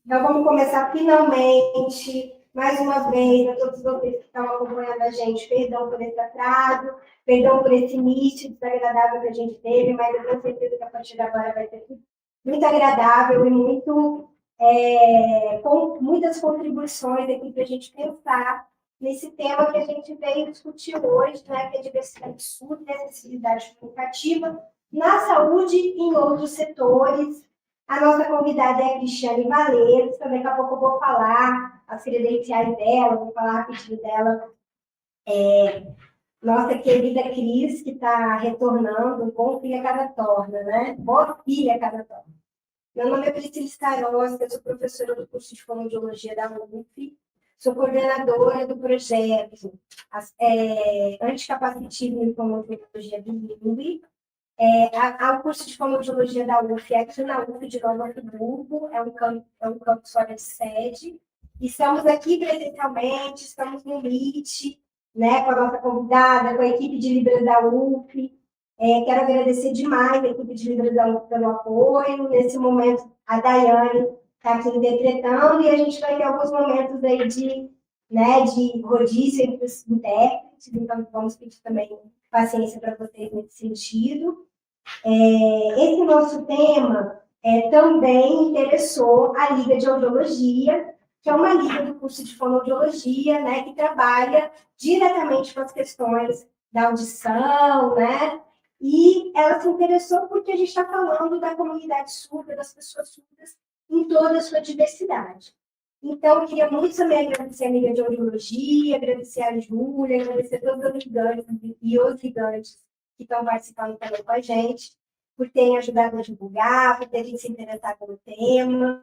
Então, vamos começar finalmente, mais uma vez, a todos vocês que estão acompanhando a gente. Perdão por esse atraso, perdão por esse início desagradável que a gente teve, mas eu tenho certeza que a partir de agora vai ser muito agradável e com muitas contribuições aqui para a gente pensar nesse tema que a gente veio discutir hoje, né, que é a diversidade surda e acessibilidade comunicativa na saúde e em outros setores. A nossa convidada é a Cristiane Valeiros, também daqui a pouco eu vou falar as credenciais dela, vou falar a pedido dela. Nossa querida Cris, que está retornando, bom filha cada torna, né? Boa filha cada torna. Meu nome é Priscila Starosta, eu sou professora do curso de Fonoaudiologia da UF, sou coordenadora do projeto Anticapacitismo em Fonoaudiologia Bilíngue. O curso de Fonoaudiologia da UF é aqui na UF de Nova Friburgo, é um campus fora de sede. Estamos aqui presencialmente, estamos no Meet, né, com a nossa convidada, com a equipe de Libras da UF. Quero agradecer demais a equipe de Libras da UF pelo apoio. Nesse momento, a Daiane está aqui interpretando e a gente vai ter alguns momentos aí de rodízio entre os intérpretes, então vamos pedir também paciência para vocês nesse sentido. Esse nosso tema também interessou a Liga de Audiologia, que é uma liga do curso de fonoaudiologia, né, que trabalha diretamente com as questões da audição, né? E ela se interessou porque a gente está falando da comunidade surda, das pessoas surdas, em toda a sua diversidade. Então, eu queria muito também agradecer a Liga de Audiologia, agradecer a Júlia, agradecer a todos os ligantes e os ligantes que estão participando também com a gente, por terem ajudado a divulgar, por terem se interessado pelo tema.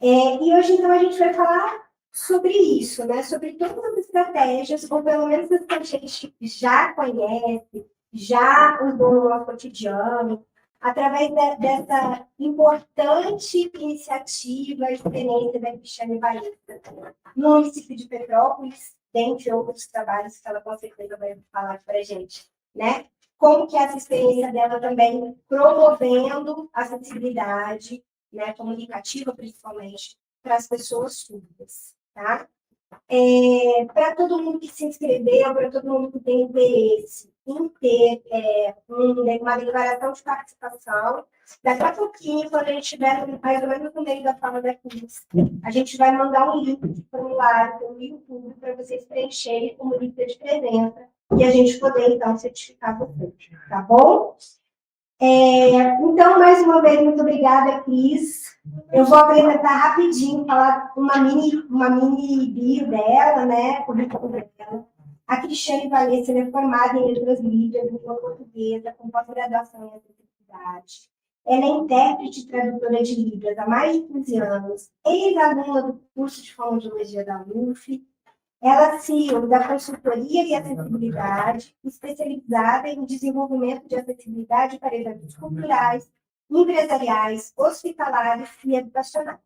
E hoje, então, a gente vai falar sobre isso, né? Sobre todas as estratégias, ou pelo menos as que a gente já conhece, já usou no nosso cotidiano, através dessa importante iniciativa, a experiência da Cristiane Valeiros, no município de Petrópolis, dentre outros trabalhos que ela com certeza vai falar para a gente, né? Como que essa experiência dela também promovendo a acessibilidade, né, comunicativa principalmente, para as pessoas surdas, tá? Para todo mundo que se inscreveu, para todo mundo que tem interesse em ter uma declaração de participação, daqui a pouquinho, quando a gente estiver mais ou menos no meio da fala da Cris, a gente vai mandar um link de formulário pelo YouTube para vocês preencherem como lista de presença e a gente poder, então, certificar vocês, tá bom? Então, mais uma vez, muito obrigada, Cris. Eu vou apresentar rapidinho, falar uma mini bio dela, né? Currículo dela. A Cristiane Valeiros é formada em Letras Líderes, língua portuguesa, com pós-graduação em acessibilidade. Ela é intérprete e tradutora de Libras há mais de 15 anos, ex-aluna do curso de Fonoaudiologia da UF. Ela é CEO da consultoria de acessibilidade, especializada em desenvolvimento de acessibilidade para eventos culturais, empresariais, hospitalares e educacionais.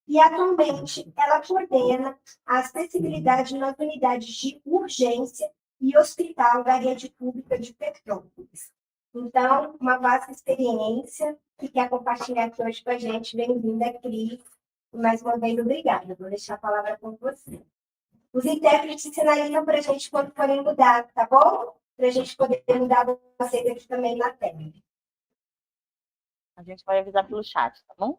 E, atualmente, ela coordena a acessibilidade nas unidades de urgência e hospital da rede pública de Petrópolis. Então, uma vasta experiência que quer compartilhar aqui hoje com a gente. Bem-vinda, Cris. Mais uma vez, obrigada. Vou deixar a palavra com você. Os intérpretes sinalizam para a gente quando forem mudar, tá bom? Para a gente poder mudar vocês aqui também na tela. A gente vai avisar pelo chat, tá bom?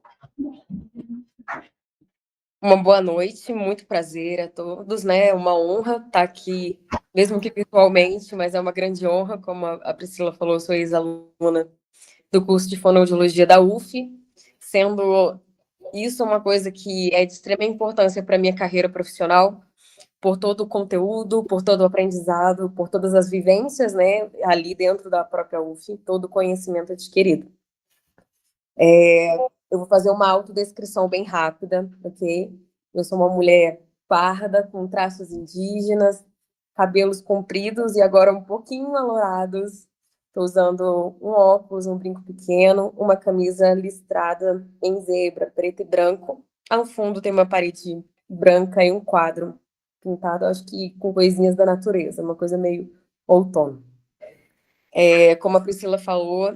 Uma boa noite, muito prazer a todos, né? É uma honra estar aqui, mesmo que virtualmente, mas é uma grande honra, como a Priscila falou, eu sou ex-aluna do curso de Fonoaudiologia da UF, sendo isso uma coisa que é de extrema importância para a minha carreira profissional, por todo o conteúdo, por todo o aprendizado, por todas as vivências, né, ali dentro da própria UF, todo o conhecimento adquirido. Eu vou fazer uma autodescrição bem rápida, ok? Eu sou uma mulher parda, com traços indígenas, cabelos compridos e agora um pouquinho alourados. Estou usando um óculos, um brinco pequeno, uma camisa listrada em zebra, preto e branco. Ao fundo tem uma parede branca e um quadro pintado, acho que com coisinhas da natureza, uma coisa meio outono. Como a Priscila falou,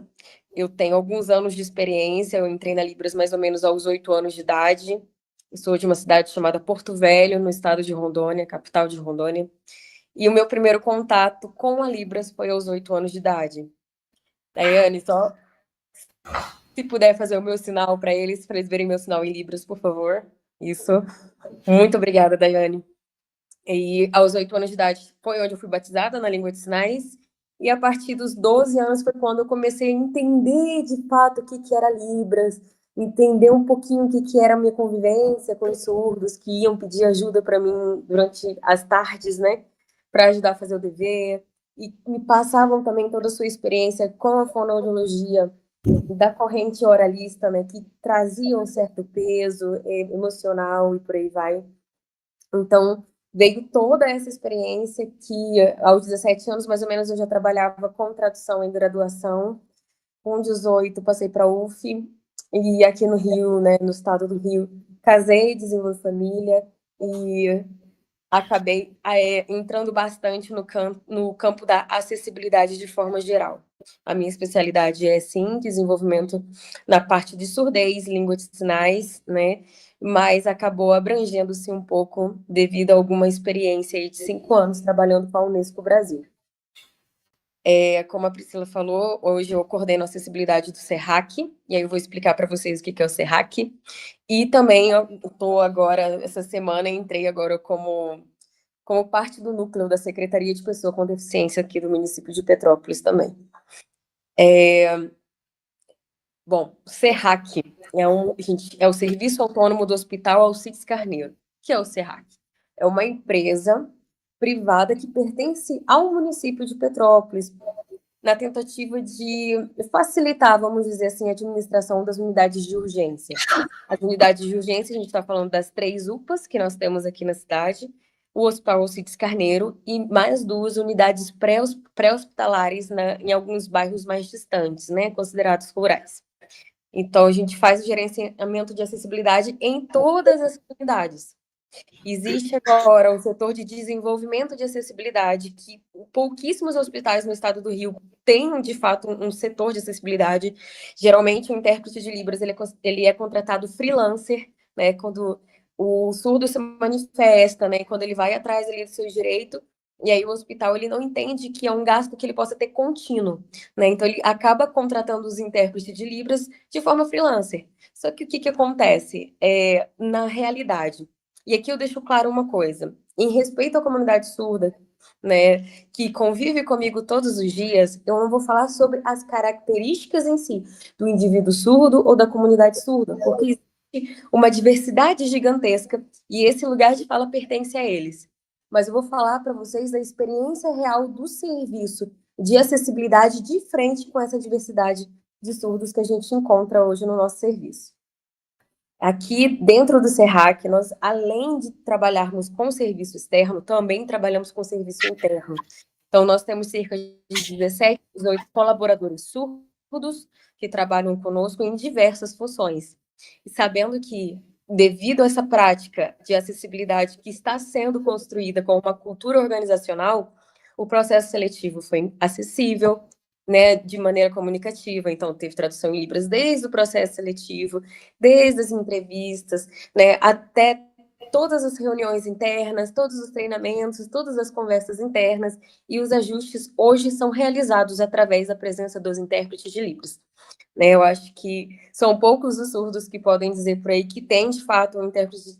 Eu tenho alguns anos de experiência, eu entrei na Libras mais ou menos aos 8 anos de idade. Eu sou de uma cidade chamada Porto Velho, no estado de Rondônia, capital de Rondônia. E o meu primeiro contato com a Libras foi aos 8 anos de idade. Daiane, só se puder fazer o meu sinal para eles verem meu sinal em Libras, por favor. Isso. Muito obrigada, Daiane. E aos 8 anos de idade foi onde eu fui batizada na língua de sinais. E a partir dos 12 anos foi quando eu comecei a entender de fato o que era Libras, entender um pouquinho o que era a minha convivência com os surdos que iam pedir ajuda para mim durante as tardes, né, para ajudar a fazer o dever. E me passavam também toda a sua experiência com a fonoaudiologia da corrente oralista, né, que trazia um certo peso emocional e por aí vai. Então, veio toda essa experiência que, aos 17 anos, mais ou menos, eu já trabalhava com tradução em graduação. Com 18, passei para a UF. E aqui no Rio, né, no estado do Rio, casei, desenvolvi família e acabei entrando bastante no campo da acessibilidade de forma geral. A minha especialidade é, sim, desenvolvimento na parte de surdez, língua de sinais, né? Mas acabou abrangendo-se um pouco devido a alguma experiência aí de 5 anos trabalhando com a Unesco Brasil. Como a Priscila falou, hoje eu coordeno a acessibilidade do SERRAC, e aí eu vou explicar para vocês o que é o SERRAC. E também eu estou agora, essa semana, entrei agora como parte do núcleo da Secretaria de Pessoa com Deficiência aqui do município de Petrópolis também. Bom, o SERRAC é o Serviço Autônomo do Hospital Alcides Carneiro. O que é o SERRAC? É uma empresa privada que pertence ao município de Petrópolis, na tentativa de facilitar, vamos dizer assim, a administração das unidades de urgência. As unidades de urgência, a gente está falando das 3 UPAs que nós temos aqui na cidade, o Hospital Alcides Carneiro e mais 2 unidades pré-hospitalares em alguns bairros mais distantes, né, considerados rurais. Então, a gente faz o gerenciamento de acessibilidade em todas as unidades. Existe agora o setor de desenvolvimento de acessibilidade, que pouquíssimos hospitais no estado do Rio têm, de fato, um setor de acessibilidade. Geralmente, o intérprete de Libras ele é contratado freelancer, né, quando o surdo se manifesta, né, quando ele vai atrás ali do seu direito, e aí o hospital ele não entende que é um gasto que ele possa ter contínuo, né? Então ele acaba contratando os intérpretes de Libras de forma freelancer. Só que o que acontece? Na realidade, e aqui eu deixo claro uma coisa, em respeito à comunidade surda, né, que convive comigo todos os dias, eu não vou falar sobre as características em si do indivíduo surdo ou da comunidade surda, porque existe uma diversidade gigantesca e esse lugar de fala pertence a eles. Mas eu vou falar para vocês da experiência real do serviço de acessibilidade de frente com essa diversidade de surdos que a gente encontra hoje no nosso serviço. Aqui dentro do SERRAC, nós, além de trabalharmos com serviço externo, também trabalhamos com serviço interno. Então, nós temos cerca de 17, 18 colaboradores surdos que trabalham conosco em diversas funções. E sabendo que, devido a essa prática de acessibilidade que está sendo construída com uma cultura organizacional, o processo seletivo foi acessível, né, de maneira comunicativa. Então, teve tradução em Libras desde o processo seletivo, desde as entrevistas, né, até todas as reuniões internas, todos os treinamentos, todas as conversas internas, e os ajustes hoje são realizados através da presença dos intérpretes de Libras. Né, eu acho que são poucos os surdos que podem dizer por aí que tem, de fato,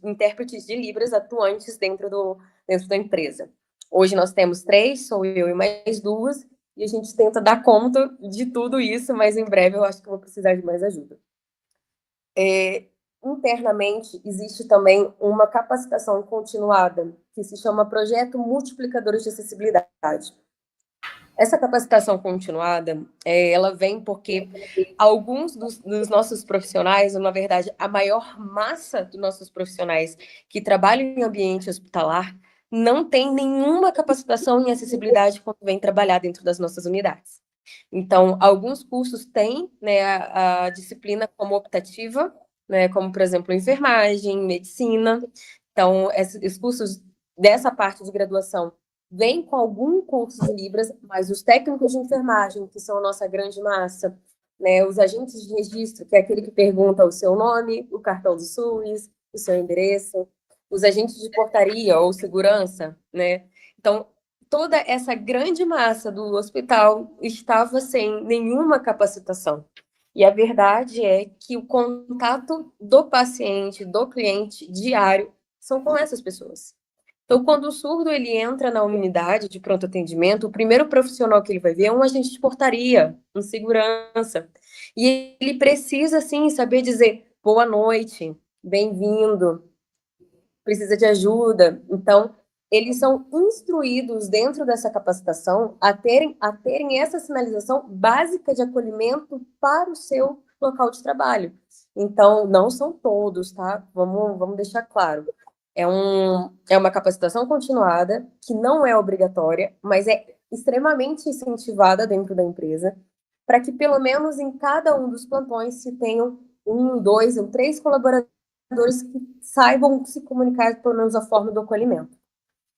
intérpretes de Libras atuantes dentro da empresa. Hoje nós temos 3, sou eu e mais 2, e a gente tenta dar conta de tudo isso, mas em breve eu acho que vou precisar de mais ajuda. Internamente, existe também uma capacitação continuada, que se chama Projeto Multiplicadores de Acessibilidade. Essa capacitação continuada, ela vem porque alguns dos nossos profissionais, ou na verdade, a maior massa dos nossos profissionais que trabalham em ambiente hospitalar, não tem nenhuma capacitação em acessibilidade quando vem trabalhar dentro das nossas unidades. Então, alguns cursos têm, né, a disciplina como optativa, né, como, por exemplo, enfermagem, medicina. Então, esses cursos dessa parte de graduação vêm com algum curso de Libras, mas os técnicos de enfermagem, que são a nossa grande massa, né? Os agentes de registro, que é aquele que pergunta o seu nome, o cartão do SUS, o seu endereço, os agentes de portaria ou segurança, né? Então, toda essa grande massa do hospital estava sem nenhuma capacitação. E a verdade é que o contato do paciente, do cliente diário, são com essas pessoas. Então, quando o surdo ele entra na unidade de pronto atendimento, o primeiro profissional que ele vai ver é um agente de portaria, um segurança. E ele precisa, sim, saber dizer boa noite, bem-vindo, precisa de ajuda. Então, eles são instruídos dentro dessa capacitação a terem essa sinalização básica de acolhimento para o seu local de trabalho. Então, não são todos, tá? Vamos deixar claro. É uma capacitação continuada, que não é obrigatória, mas é extremamente incentivada dentro da empresa, para que pelo menos em cada um dos plantões se tenham um, dois ou três colaboradores que saibam se comunicar pelo menos a forma do acolhimento.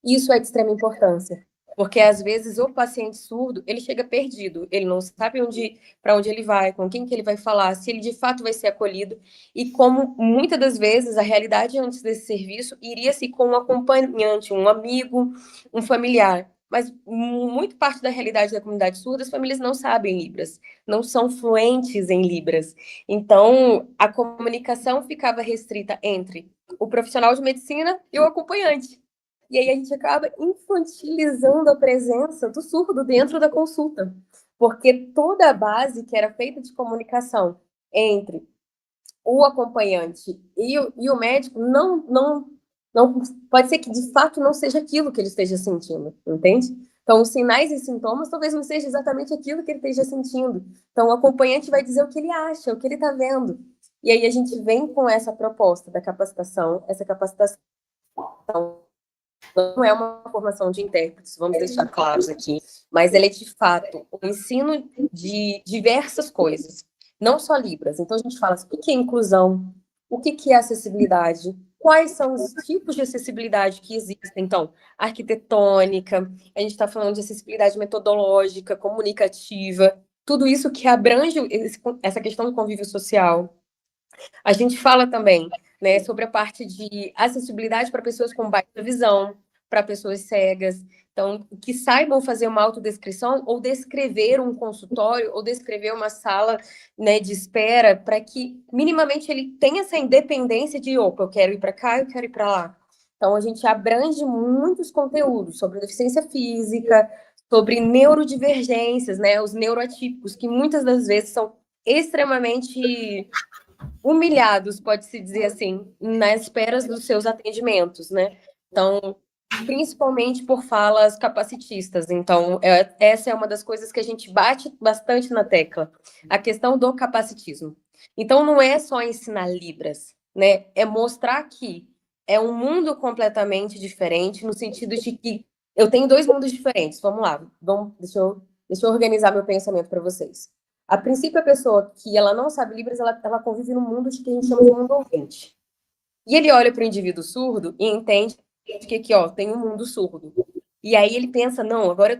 Isso é de extrema importância, porque às vezes o paciente surdo, ele chega perdido, ele não sabe para onde ele vai, com quem que ele vai falar, se ele de fato vai ser acolhido, e como muitas das vezes a realidade antes desse serviço iria-se com um acompanhante, um amigo, um familiar, mas muito parte da realidade da comunidade surda, as famílias não sabem Libras, não são fluentes em Libras. Então, a comunicação ficava restrita entre o profissional de medicina e o acompanhante. E aí a gente acaba infantilizando a presença do surdo dentro da consulta, porque toda a base que era feita de comunicação entre o acompanhante e o médico não pode ser que de fato não seja aquilo que ele esteja sentindo, entende? Então, os sinais e sintomas talvez não seja exatamente aquilo que ele esteja sentindo. Então, o acompanhante vai dizer o que ele acha, o que ele está vendo. E aí a gente vem com essa proposta da capacitação, essa capacitação não é uma formação de intérpretes, vamos deixar claros aqui, mas ela é de fato o ensino de diversas coisas, não só Libras. Então a gente fala assim, o que é inclusão, o que é acessibilidade, quais são os tipos de acessibilidade que existem. Então, arquitetônica, a gente está falando de acessibilidade metodológica, comunicativa, tudo isso que abrange essa questão do convívio social. A gente fala também, né, sobre a parte de acessibilidade para pessoas com baixa visão, para pessoas cegas, então, que saibam fazer uma autodescrição ou descrever um consultório ou descrever uma sala, né, de espera, para que minimamente ele tenha essa independência de, opa, eu quero ir para cá, eu quero ir para lá. Então, a gente abrange muitos conteúdos sobre deficiência física, sobre neurodivergências, né, os neuroatípicos, que muitas das vezes são extremamente humilhados, pode-se dizer assim, nas esperas dos seus atendimentos, né? Então, principalmente por falas capacitistas. Então, essa é uma das coisas que a gente bate bastante na tecla, a questão do capacitismo. Então, não é só ensinar Libras, né? É mostrar que é um mundo completamente diferente, no sentido de que eu tenho dois mundos diferentes. Vamos lá, deixa eu organizar meu pensamento para vocês. A princípio, a pessoa que ela não sabe Libras, ela convive num mundo que a gente chama de mundo ouvinte. E ele olha para o indivíduo surdo e entende que ó, tem um mundo surdo. E aí ele pensa, não, agora eu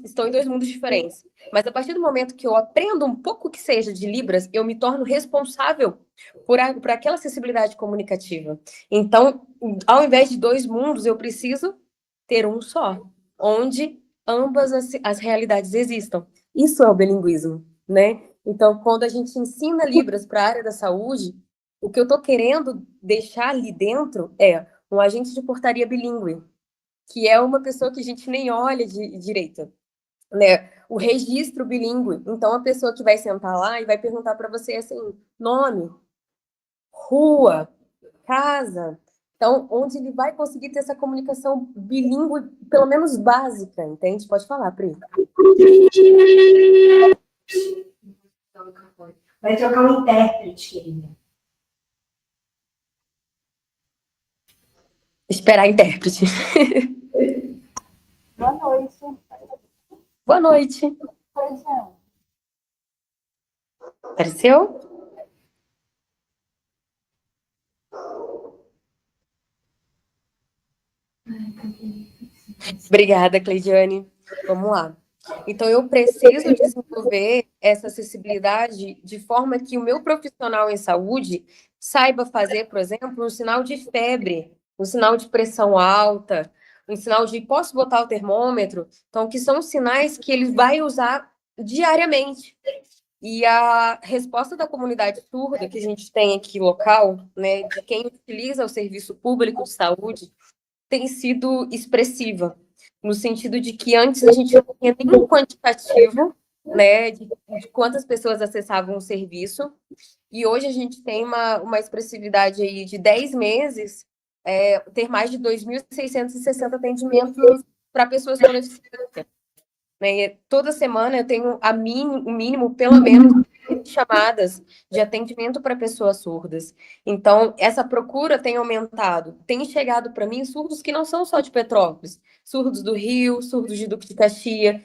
estou em dois mundos diferentes. Mas a partir do momento que eu aprendo um pouco que seja de Libras, eu me torno responsável por aquela acessibilidade comunicativa. Então, ao invés de dois mundos, eu preciso ter um só, onde ambas as realidades existam. Isso é o bilinguismo, né? Então, quando a gente ensina Libras para a área da saúde, o que eu estou querendo deixar ali dentro é um agente de portaria bilíngue, que é uma pessoa que a gente nem olha direito, né? O registro bilíngue. Então, a pessoa que vai sentar lá e vai perguntar para você assim, nome, rua, casa. Então, onde ele vai conseguir ter essa comunicação bilíngue, pelo menos básica, entende? Pode falar, Pri. Vai trocar um intérprete, querida. Esperar a intérprete. Boa noite. Boa noite. Pois é. Apareceu? Obrigada, Cleidiane. Vamos lá. Então, eu preciso desenvolver essa acessibilidade de forma que o meu profissional em saúde saiba fazer, por exemplo, um sinal de febre, um sinal de pressão alta, um sinal de posso botar o termômetro. Então, que são sinais que ele vai usar diariamente. E a resposta da comunidade surda que a gente tem aqui local, né, de quem utiliza o serviço público de saúde, tem sido expressiva, no sentido de que antes a gente não tinha nenhum quantitativo, né, de quantas pessoas acessavam o serviço, e hoje a gente tem uma expressividade aí de 10 meses, ter mais de 2.660 atendimentos para pessoas com deficiência. Né? Toda semana eu tenho o mínimo, pelo menos, chamadas de atendimento para pessoas surdas. Então, essa procura tem aumentado. Tem chegado para mim surdos que não são só de Petrópolis, surdos do Rio, surdos de Duque de Caxias,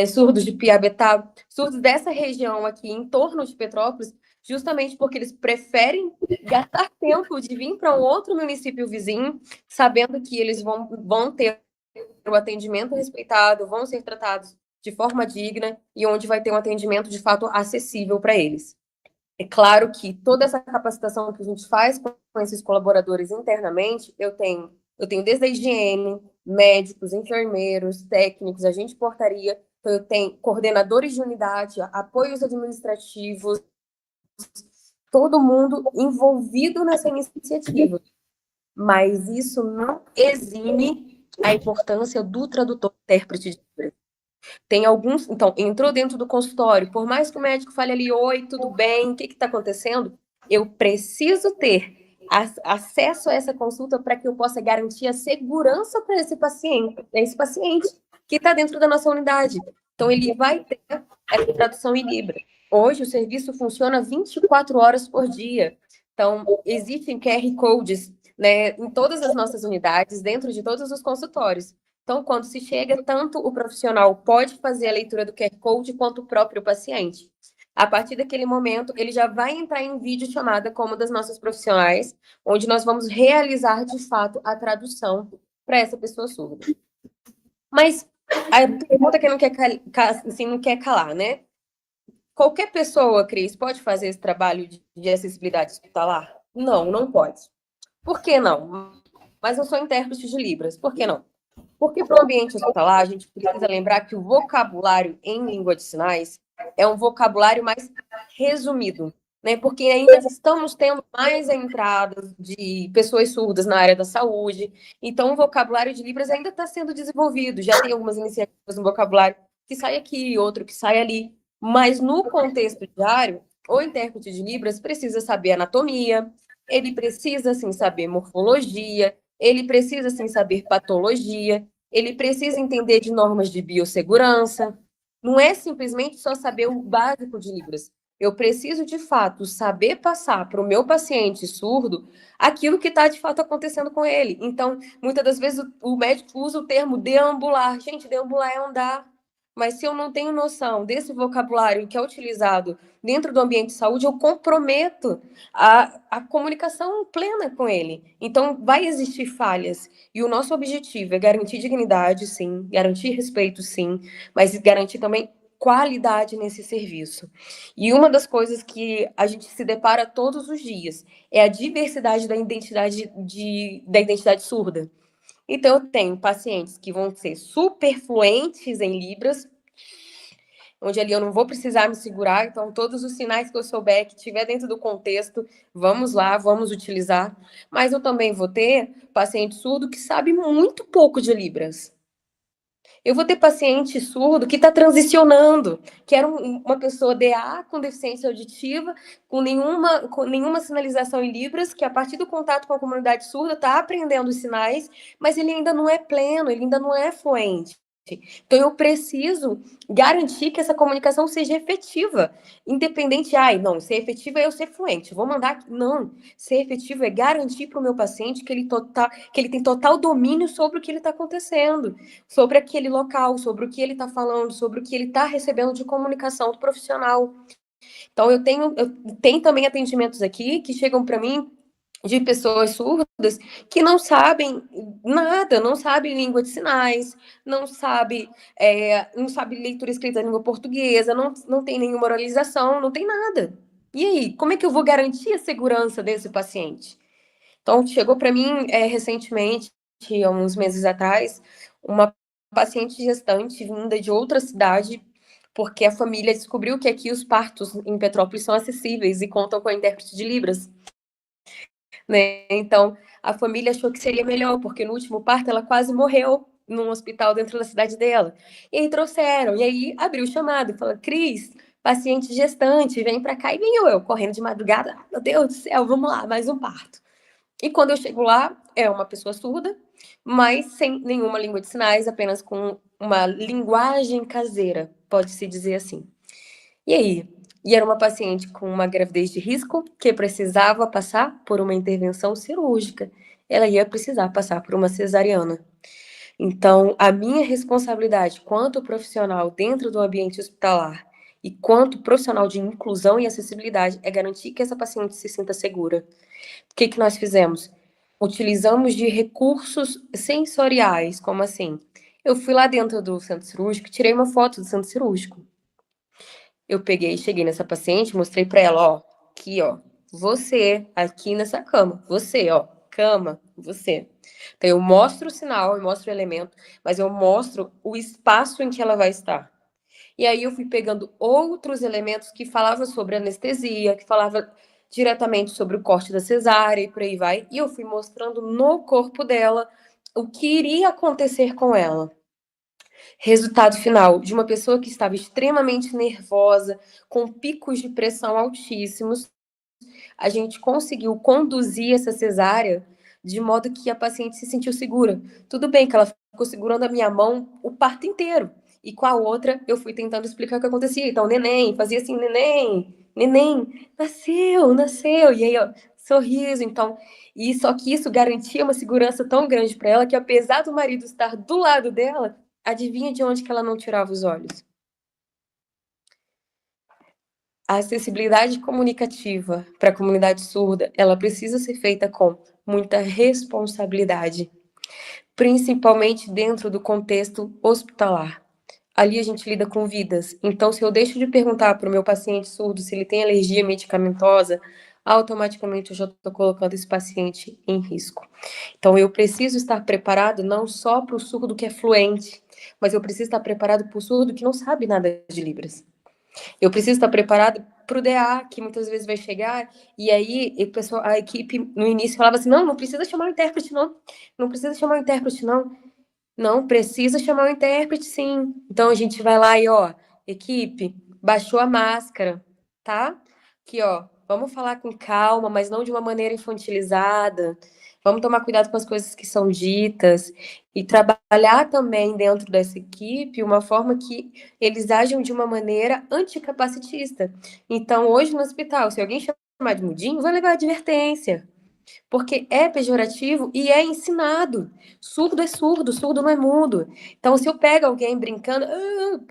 surdos de Piabetá, surdos dessa região aqui em torno de Petrópolis, justamente porque eles preferem gastar tempo de vir para um outro município vizinho, sabendo que eles vão ter o atendimento respeitado, vão ser tratados de forma digna e onde vai ter um atendimento de fato acessível para eles. É claro que toda essa capacitação que a gente faz com esses colaboradores internamente, eu tenho desde a higiene, médicos, enfermeiros, técnicos, agente de portaria, então eu tenho coordenadores de unidade, apoios administrativos, todo mundo envolvido nessa iniciativa. Mas isso não exime a importância do tradutor-intérprete de Libras. Tem alguns, então, entrou dentro do consultório, por mais que o médico fale ali, oi, tudo bem, o que está acontecendo? Eu preciso ter acesso a essa consulta para que eu possa garantir a segurança para esse paciente que está dentro da nossa unidade. Então, ele vai ter essa tradução em Libras. Hoje, o serviço funciona 24 horas por dia. Então, existem QR Codes, né, em todas as nossas unidades, dentro de todos os consultórios. Então, quando se chega, tanto o profissional pode fazer a leitura do QR Code, quanto o próprio paciente. A partir daquele momento, ele já vai entrar em videochamada com uma das nossas profissionais, onde nós vamos realizar, de fato, a tradução para essa pessoa surda. Mas a pergunta que não quer, assim, não quer calar, né? Qualquer pessoa, Cris, pode fazer esse trabalho de acessibilidade hospitalar? Não, não pode. Por que não? Mas eu sou intérprete de Libras. Por que não? Porque para o ambiente hospitalar, a gente precisa lembrar que o vocabulário em língua de sinais é um vocabulário mais resumido, né? Porque ainda estamos tendo mais entradas de pessoas surdas na área da saúde, então o vocabulário de Libras ainda está sendo desenvolvido. Já tem algumas iniciativas no vocabulário que sai aqui, outro que sai ali, mas no contexto diário, o intérprete de Libras precisa saber anatomia, ele precisa, assim, saber morfologia, ele precisa, assim, saber patologia, ele precisa entender de normas de biossegurança. Não é simplesmente só saber o básico de Libras. Eu preciso, de fato, saber passar para o meu paciente surdo aquilo que está, de fato, acontecendo com ele. Então, muitas das vezes, o médico usa o termo deambular. Gente, deambular é andar. Mas se eu não tenho noção desse vocabulário que é utilizado dentro do ambiente de saúde, eu comprometo a comunicação plena com ele. Então, vai existir falhas. E o nosso objetivo é garantir dignidade, sim, garantir respeito, sim, mas garantir também qualidade nesse serviço. E uma das coisas que a gente se depara todos os dias é a diversidade da identidade surda. Então, eu tenho pacientes que vão ser super fluentes em Libras, onde ali eu não vou precisar me segurar, então todos os sinais que eu souber, que tiver dentro do contexto, vamos lá, vamos utilizar. Mas eu também vou ter paciente surdo que sabe muito pouco de Libras. Eu vou ter paciente surdo que está transicionando, que era uma pessoa DA com deficiência auditiva, com nenhuma sinalização em Libras, que a partir do contato com a comunidade surda está aprendendo os sinais, mas ele ainda não é pleno, ele ainda não é fluente. Então, eu preciso garantir que essa comunicação seja efetiva. Independente, não, ser efetivo é eu ser fluente. Vou mandar. Não, ser efetivo é garantir para o meu paciente que ele tem total domínio sobre o que ele está acontecendo, sobre aquele local, sobre o que ele está falando, sobre o que ele está recebendo de comunicação do profissional. Então, eu tenho também atendimentos aqui que chegam para mim de pessoas surdas que não sabem nada, não sabem língua de sinais, não sabe leitura escrita em língua portuguesa, não tem nenhuma oralização, não tem nada. E aí, como é que eu vou garantir a segurança desse paciente? Então, chegou para mim recentemente, há uns meses atrás, uma paciente gestante vinda de outra cidade, porque a família descobriu que aqui os partos em Petrópolis são acessíveis e contam com a intérprete de Libras, né? Então, a família achou que seria melhor, porque no último parto ela quase morreu num hospital dentro da cidade dela. E aí trouxeram, e aí abriu o chamado, e falou: Cris, paciente gestante, vem para cá. E vem eu correndo de madrugada, meu Deus do céu, vamos lá, mais um parto. E quando eu chego lá, é uma pessoa surda, mas sem nenhuma língua de sinais, apenas com uma linguagem caseira, pode-se dizer assim. E aí? E era uma paciente com uma gravidez de risco que precisava passar por uma intervenção cirúrgica. Ela ia precisar passar por uma cesariana. Então, a minha responsabilidade quanto profissional dentro do ambiente hospitalar e quanto profissional de inclusão e acessibilidade é garantir que essa paciente se sinta segura. O que nós fizemos? Utilizamos de recursos sensoriais, como assim? Eu fui lá dentro do centro cirúrgico, tirei uma foto do centro cirúrgico. Eu peguei, cheguei nessa paciente, mostrei para ela, ó, aqui, ó, você, aqui nessa cama, você, ó, cama, você. Então, eu mostro o sinal, eu mostro o elemento, mas eu mostro o espaço em que ela vai estar. E aí eu fui pegando outros elementos que falavam sobre anestesia, que falavam diretamente sobre o corte da cesárea e por aí vai, e eu fui mostrando no corpo dela o que iria acontecer com ela. Resultado final de uma pessoa que estava extremamente nervosa, com picos de pressão altíssimos, a gente conseguiu conduzir essa cesárea de modo que a paciente se sentiu segura. Tudo bem que ela ficou segurando a minha mão o parto inteiro. E com a outra, eu fui tentando explicar o que acontecia. Então, neném, fazia assim, neném, nasceu, nasceu. E aí, ó, sorriso. Então, e só que isso garantia uma segurança tão grande para ela que, apesar do marido estar do lado dela, adivinha de onde que ela não tirava os olhos? A acessibilidade comunicativa para a comunidade surda, ela precisa ser feita com muita responsabilidade, principalmente dentro do contexto hospitalar. Ali a gente lida com vidas. Então, se eu deixo de perguntar para o meu paciente surdo se ele tem alergia medicamentosa, automaticamente eu já estou colocando esse paciente em risco. Então, eu preciso estar preparado não só para o surdo que é fluente, mas eu preciso estar preparado para o surdo que não sabe nada de Libras. Eu preciso estar preparado para o DA, que muitas vezes vai chegar, e aí a equipe no início falava assim: não precisa chamar o intérprete, não. Não precisa chamar o intérprete, não. Não, precisa chamar o intérprete, sim. Então a gente vai lá e, ó, equipe, baixou a máscara, tá? Aqui, ó, vamos falar com calma, mas não de uma maneira infantilizada. Vamos tomar cuidado com as coisas que são ditas e trabalhar também dentro dessa equipe uma forma que eles ajam de uma maneira anticapacitista. Então, hoje no hospital, se alguém chamar de mudinho, vai levar advertência. Porque é pejorativo e é ensinado. Surdo é surdo, surdo não é mudo. Então, se eu pego alguém brincando,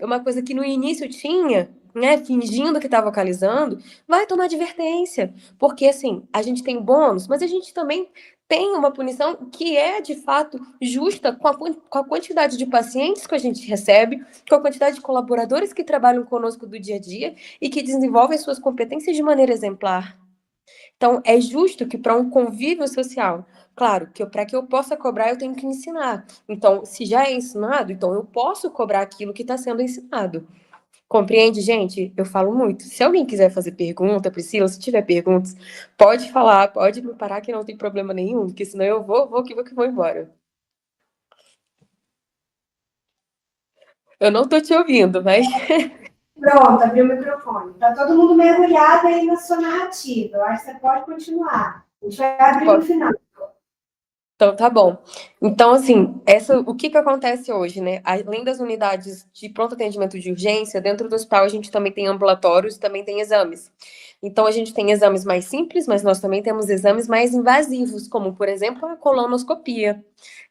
uma coisa que no início tinha, né, fingindo que está vocalizando, vai tomar advertência. Porque, assim, a gente tem bônus, mas a gente também tem uma punição que é, de fato, justa com a quantidade de pacientes que a gente recebe, com a quantidade de colaboradores que trabalham conosco do dia a dia e que desenvolvem suas competências de maneira exemplar. Então, é justo que para um convívio social, claro, que para que eu possa cobrar, eu tenho que ensinar. Então, se já é ensinado, então eu posso cobrar aquilo que está sendo ensinado. Compreende, gente? Eu falo muito. Se alguém quiser fazer pergunta, Priscila, se tiver perguntas, pode falar, pode me parar que não tem problema nenhum, porque senão eu vou embora. Eu não tô te ouvindo, mas... Pronto, abriu o microfone. Está todo mundo mergulhado aí na sua narrativa. Eu acho que você pode continuar. A gente vai abrir no final. Então, tá bom. Então, assim, o que acontece hoje, né? Além das unidades de pronto atendimento de urgência, dentro do hospital a gente também tem ambulatórios, também tem exames. Então, a gente tem exames mais simples, mas nós também temos exames mais invasivos, como, por exemplo, a colonoscopia,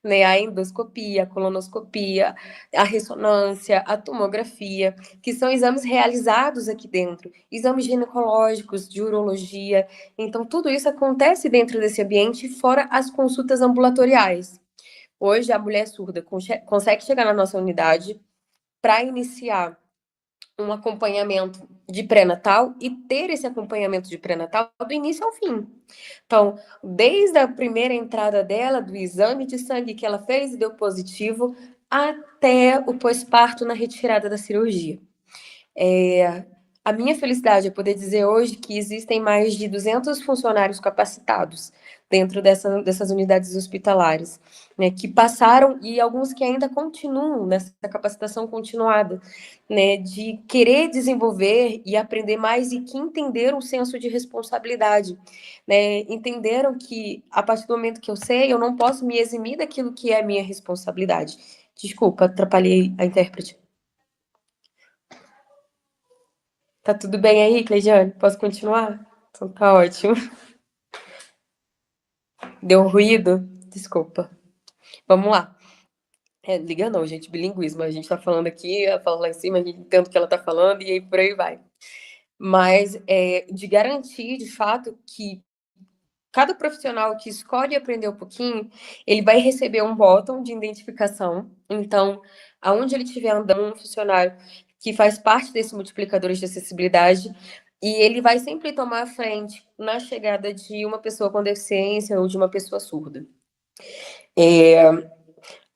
né? A endoscopia, a colonoscopia, a ressonância, a tomografia, que são exames realizados aqui dentro, exames ginecológicos, de urologia. Então, tudo isso acontece dentro desse ambiente, fora as consultas ambulatoriais. Hoje, a mulher surda consegue chegar na nossa unidade para iniciar um acompanhamento de pré-natal e ter esse acompanhamento de pré-natal do início ao fim. Então, desde a primeira entrada dela, do exame de sangue que ela fez e deu positivo, até o pós-parto na retirada da cirurgia. A minha felicidade é poder dizer hoje que existem mais de 200 funcionários capacitados dentro dessas unidades hospitalares, né, que passaram e alguns que ainda continuam nessa capacitação continuada, né, de querer desenvolver e aprender mais e que entenderam o senso de responsabilidade, né, entenderam que a partir do momento que eu sei, eu não posso me eximir daquilo que é minha responsabilidade. Desculpa, atrapalhei a intérprete. Tá tudo bem aí, Cleidiane? Posso continuar? Então tá ótimo. Deu ruído? Desculpa. Vamos lá. Liga não, gente, bilinguismo. A gente tá falando aqui, ela fala lá em cima, a gente entende o que ela tá falando e aí por aí vai. Mas de garantir, de fato, que cada profissional que escolhe aprender um pouquinho, ele vai receber um botão de identificação. Então, aonde ele estiver andando, um funcionário que faz parte desse multiplicador de acessibilidade, e ele vai sempre tomar a frente na chegada de uma pessoa com deficiência ou de uma pessoa surda.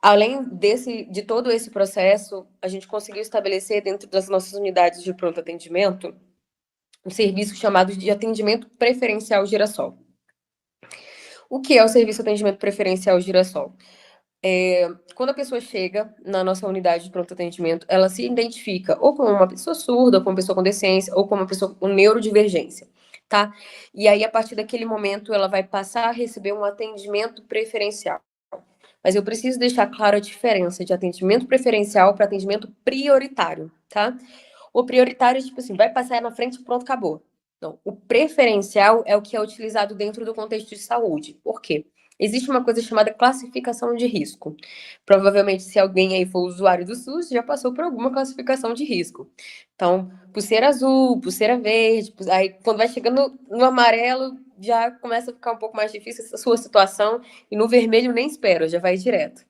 Além de todo esse processo, a gente conseguiu estabelecer dentro das nossas unidades de pronto atendimento um serviço chamado de atendimento preferencial Girassol. O que é o serviço de atendimento preferencial Girassol? Quando a pessoa chega na nossa unidade de pronto atendimento, ela se identifica ou como uma pessoa surda, ou como uma pessoa com deficiência, ou como uma pessoa com neurodivergência, tá? E aí, a partir daquele momento, ela vai passar a receber um atendimento preferencial. Mas eu preciso deixar claro a diferença de atendimento preferencial para atendimento prioritário, tá? O prioritário, tipo assim, vai passar na frente, pronto, acabou. Não, o preferencial é o que é utilizado dentro do contexto de saúde. Por quê? Existe uma coisa chamada classificação de risco. Provavelmente, se alguém aí for usuário do SUS, já passou por alguma classificação de risco. Então, pulseira azul, pulseira verde, aí quando vai chegando no amarelo, já começa a ficar um pouco mais difícil essa sua situação, e no vermelho nem espera, já vai direto.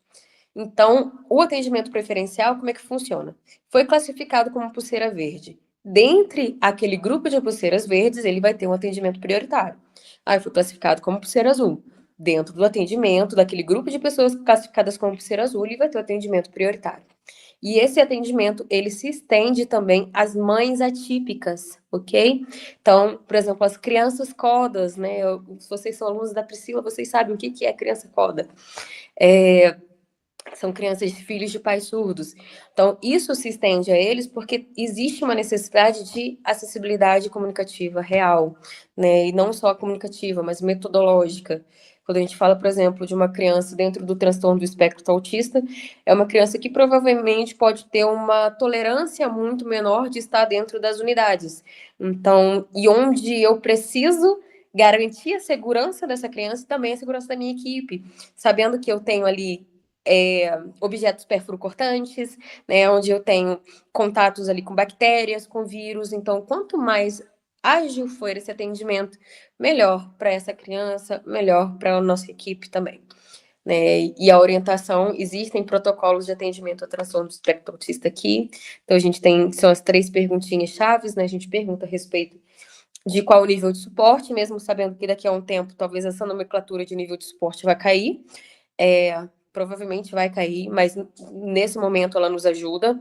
Então, o atendimento preferencial, como é que funciona? Foi classificado como pulseira verde. Dentre aquele grupo de pulseiras verdes, ele vai ter um atendimento prioritário. Aí foi classificado como pulseira azul. Dentro do atendimento daquele grupo de pessoas classificadas como pulseira azul, ele vai ter o atendimento prioritário. E esse atendimento, ele se estende também às mães atípicas, ok? Então, por exemplo, as crianças codas, né? Se vocês são alunos da Priscila, vocês sabem o que é criança coda. São crianças filhos de pais surdos. Então, isso se estende a eles porque existe uma necessidade de acessibilidade comunicativa real, né? E não só comunicativa, mas metodológica. Quando a gente fala, por exemplo, de uma criança dentro do transtorno do espectro autista, é uma criança que provavelmente pode ter uma tolerância muito menor de estar dentro das unidades. Então, e onde eu preciso garantir a segurança dessa criança e também a segurança da minha equipe, sabendo que eu tenho ali objetos perfurocortantes, né, onde eu tenho contatos ali com bactérias, com vírus. Então, quanto mais ágil for esse atendimento, melhor para essa criança, melhor para a nossa equipe também. Né? E a orientação, existem protocolos de atendimento a transtorno do espectro autista aqui. Então, a gente tem, são as 3 perguntinhas chaves, né? A gente pergunta a respeito de qual o nível de suporte, mesmo sabendo que daqui a um tempo, talvez essa nomenclatura de nível de suporte vai cair. Provavelmente vai cair, mas nesse momento ela nos ajuda.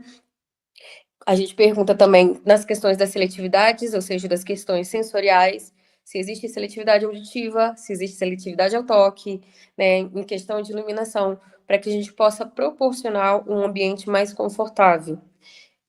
A gente pergunta também nas questões das seletividades, ou seja, das questões sensoriais, se existe seletividade auditiva, se existe seletividade ao toque, né, em questão de iluminação, para que a gente possa proporcionar um ambiente mais confortável.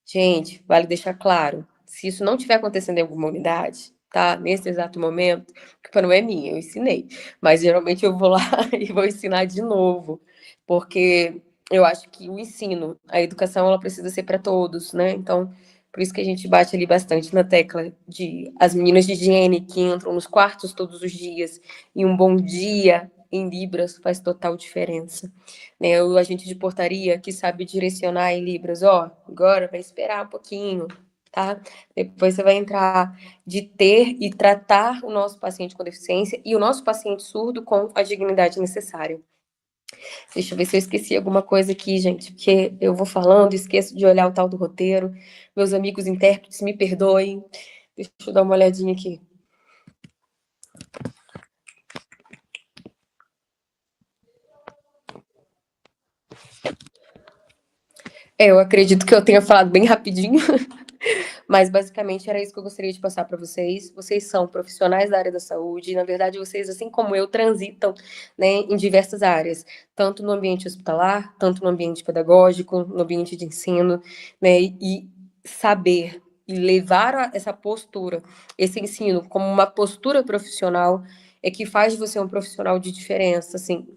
Gente, vale deixar claro, se isso não estiver acontecendo em alguma unidade, tá? Nesse exato momento, a culpa não é minha, eu ensinei. Mas geralmente eu vou lá e vou ensinar de novo, porque eu acho que o ensino, a educação, ela precisa ser para todos, né? Então, Por isso que a gente bate ali bastante na tecla de as meninas de higiene que entram nos quartos todos os dias e um bom dia em Libras faz total diferença. Né? O agente de portaria que sabe direcionar em Libras, ó, agora vai esperar um pouquinho, tá? Depois você vai entrar de ter e tratar o nosso paciente com deficiência e o nosso paciente surdo com a dignidade necessária. Deixa eu ver se eu esqueci alguma coisa aqui, gente, porque eu vou falando, esqueço de olhar o tal do roteiro. Meus amigos intérpretes, me perdoem. Deixa eu dar uma olhadinha aqui. Eu acredito que eu tenha falado bem rapidinho, mas basicamente era isso que eu gostaria de passar para vocês. Vocês são profissionais da área da saúde, e na verdade vocês, assim como eu, transitam, né, em diversas áreas, tanto no ambiente hospitalar, tanto no ambiente pedagógico, no ambiente de ensino, né, e saber e levar essa postura, esse ensino como uma postura profissional é que faz de você um profissional de diferença, assim,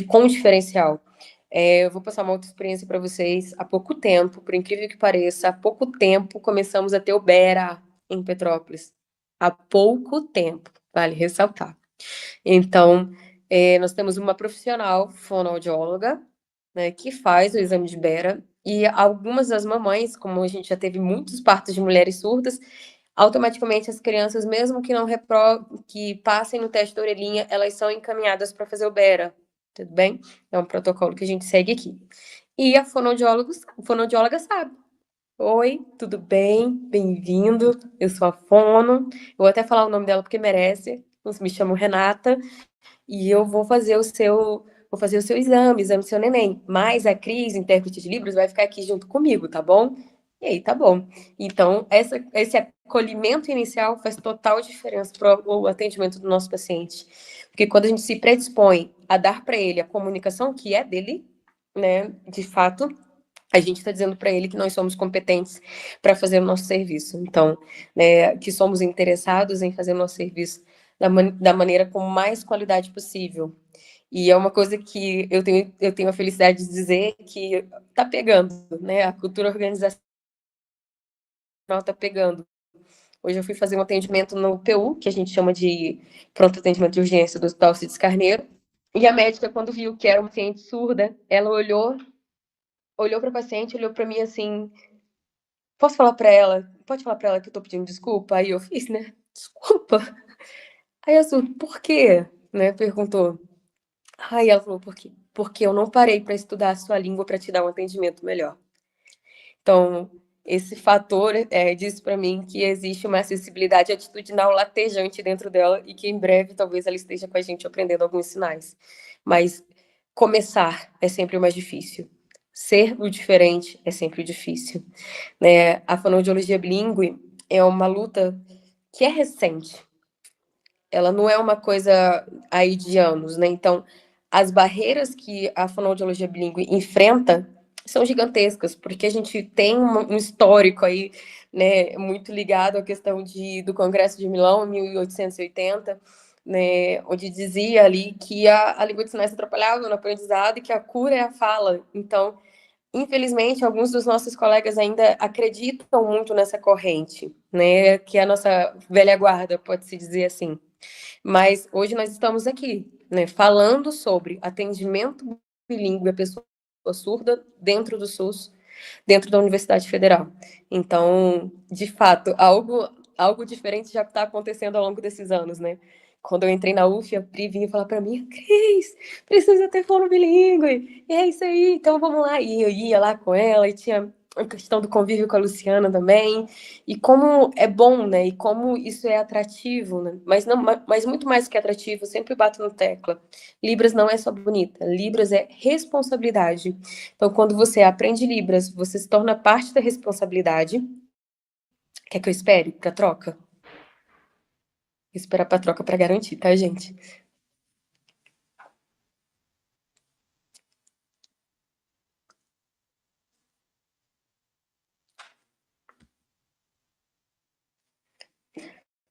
com diferencial. Eu vou passar uma outra experiência para vocês. Há pouco tempo, por incrível que pareça, há pouco tempo começamos a ter o Bera em Petrópolis. Há pouco tempo, vale ressaltar. Então, nós temos uma profissional fonoaudióloga, né, que faz o exame de Bera, e algumas das mamães, como a gente já teve muitos partos de mulheres surdas, automaticamente as crianças, mesmo que não que passem no teste da orelhinha, elas são encaminhadas para fazer o Bera, tudo bem? É um protocolo que a gente segue aqui. E a fonoaudióloga sabe. Oi, tudo bem? Bem-vindo. Eu sou a Fono. Eu vou até falar o nome dela porque merece. Eu me chamo Renata e eu vou fazer o seu exame do seu neném. Mas a Cris, intérprete de Libras, vai ficar aqui junto comigo, tá bom? E aí, tá bom. Então, esse acolhimento inicial faz total diferença para o atendimento do nosso paciente. Porque quando a gente se predispõe a dar para ele a comunicação que é dele, né, de fato, a gente está dizendo para ele que nós somos competentes para fazer o nosso serviço. Então, né, que somos interessados em fazer o nosso serviço da maneira com mais qualidade possível. E é uma coisa que eu tenho a felicidade de dizer que está pegando, né? A cultura organizacional está pegando. Hoje eu fui fazer um atendimento no PU, que a gente chama de pronto atendimento de urgência do Hospital Cides Carneiro, e a médica, quando viu que era uma paciente surda, ela olhou para a paciente, olhou para mim assim, posso falar para ela? Pode falar para ela que eu tô pedindo desculpa? Aí eu fiz, né? Desculpa. Aí a surda, por quê? Né? Perguntou. Aí ela falou, por quê? Porque eu não parei para estudar a sua língua para te dar um atendimento melhor. Então, esse fator diz para mim que existe uma acessibilidade atitudinal latejante dentro dela e que em breve talvez ela esteja com a gente aprendendo alguns sinais. Mas começar é sempre o mais difícil. Ser o diferente é sempre o difícil. Né? A fonoaudiologia bilíngue é uma luta que é recente. Ela não é uma coisa aí de anos, né? Então, as barreiras que a fonoaudiologia bilíngue enfrenta são gigantescas, porque a gente tem um histórico aí, né, muito ligado à questão do Congresso de Milão, em 1880, né, onde dizia ali que a língua de sinais atrapalhava no aprendizado e que a cura é a fala. Então, infelizmente, alguns dos nossos colegas ainda acreditam muito nessa corrente, né, que é a nossa velha guarda, pode-se dizer assim. Mas hoje nós estamos aqui, né, falando sobre atendimento bilíngue à pessoa surda dentro do SUS, dentro da Universidade Federal. Então, de fato, algo diferente já está acontecendo ao longo desses anos, né? Quando eu entrei na UF, a Pri vinha falar para mim, Cris, precisa ter fono bilíngue, e é isso aí, então vamos lá. E eu ia lá com ela, e tinha a questão do convívio com a Luciana também, e como é bom, né? E como isso é atrativo, né? Mas muito mais que atrativo, eu sempre bato no tecla. Libras não é só bonita, Libras é responsabilidade. Então, quando você aprende Libras, você se torna parte da responsabilidade. Quer que eu espere para troca? Vou esperar para troca para garantir, tá, gente?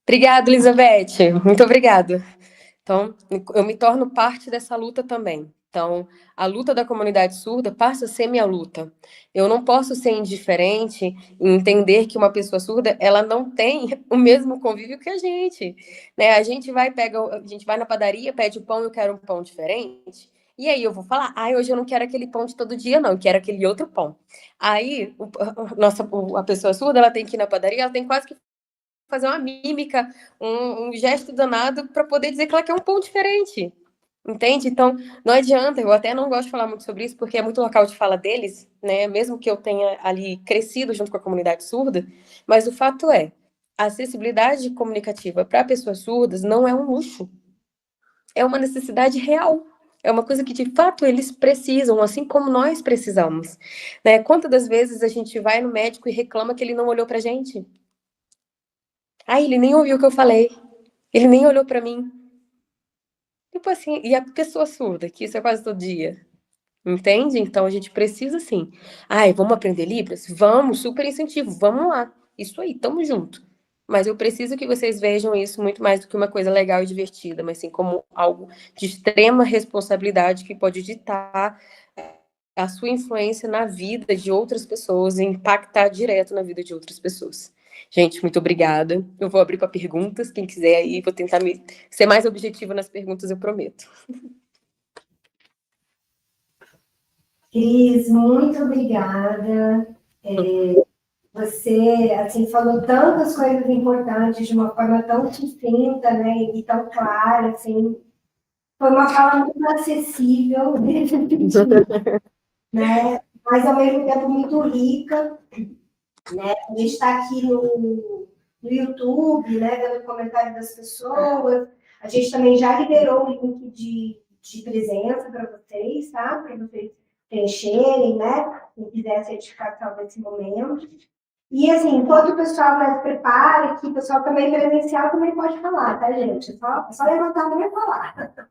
Obrigada, Elizabeth. Muito obrigada. Então, eu me torno parte dessa luta também. Então, a luta da comunidade surda passa a ser minha luta. Eu não posso ser indiferente e entender que uma pessoa surda, ela não tem o mesmo convívio que a gente, né? A gente vai na padaria, pede o pão, eu quero um pão diferente. E aí eu vou falar, hoje eu não quero aquele pão de todo dia, não, eu quero aquele outro pão. Aí, a pessoa surda, ela tem que ir na padaria, ela tem quase que fazer uma mímica, um gesto danado para poder dizer que ela quer um pão diferente. Entende? Então, não adianta, eu até não gosto de falar muito sobre isso, porque é muito local de fala deles, né? Mesmo que eu tenha ali crescido junto com a comunidade surda, mas o fato é, a acessibilidade comunicativa para pessoas surdas não é um luxo, é uma necessidade real. É uma coisa que, de fato, eles precisam, assim como nós precisamos. Né? Quantas das vezes a gente vai no médico e reclama que ele não olhou pra gente? Ele nem ouviu o que eu falei. Ele nem olhou pra mim. Tipo assim, e a pessoa surda, que isso é quase todo dia. Entende? Então a gente precisa sim. Vamos aprender Libras? Vamos, super incentivo, vamos lá. Isso aí, tamo junto. Mas eu preciso que vocês vejam isso muito mais do que uma coisa legal e divertida, mas sim como algo de extrema responsabilidade que pode ditar a sua influência na vida de outras pessoas e impactar direto na vida de outras pessoas. Gente, muito obrigada. Eu vou abrir para perguntas. Quem quiser aí, vou tentar ser mais objetiva nas perguntas, eu prometo. Cris, muito obrigada. Você, assim, falou tantas coisas importantes de uma forma tão sucinta, né, e tão clara, assim. Foi uma fala muito acessível, né, mas ao mesmo tempo muito rica, né. A gente está aqui no YouTube, né, dando comentário das pessoas. A gente também já liberou o link de presença para vocês, tá? Para vocês preencherem, né? Quem quiser a certificação nesse momento. E assim, enquanto o pessoal mais prepara, que o pessoal também presencial também pode falar, tá, gente? Só levantar a mão e falar.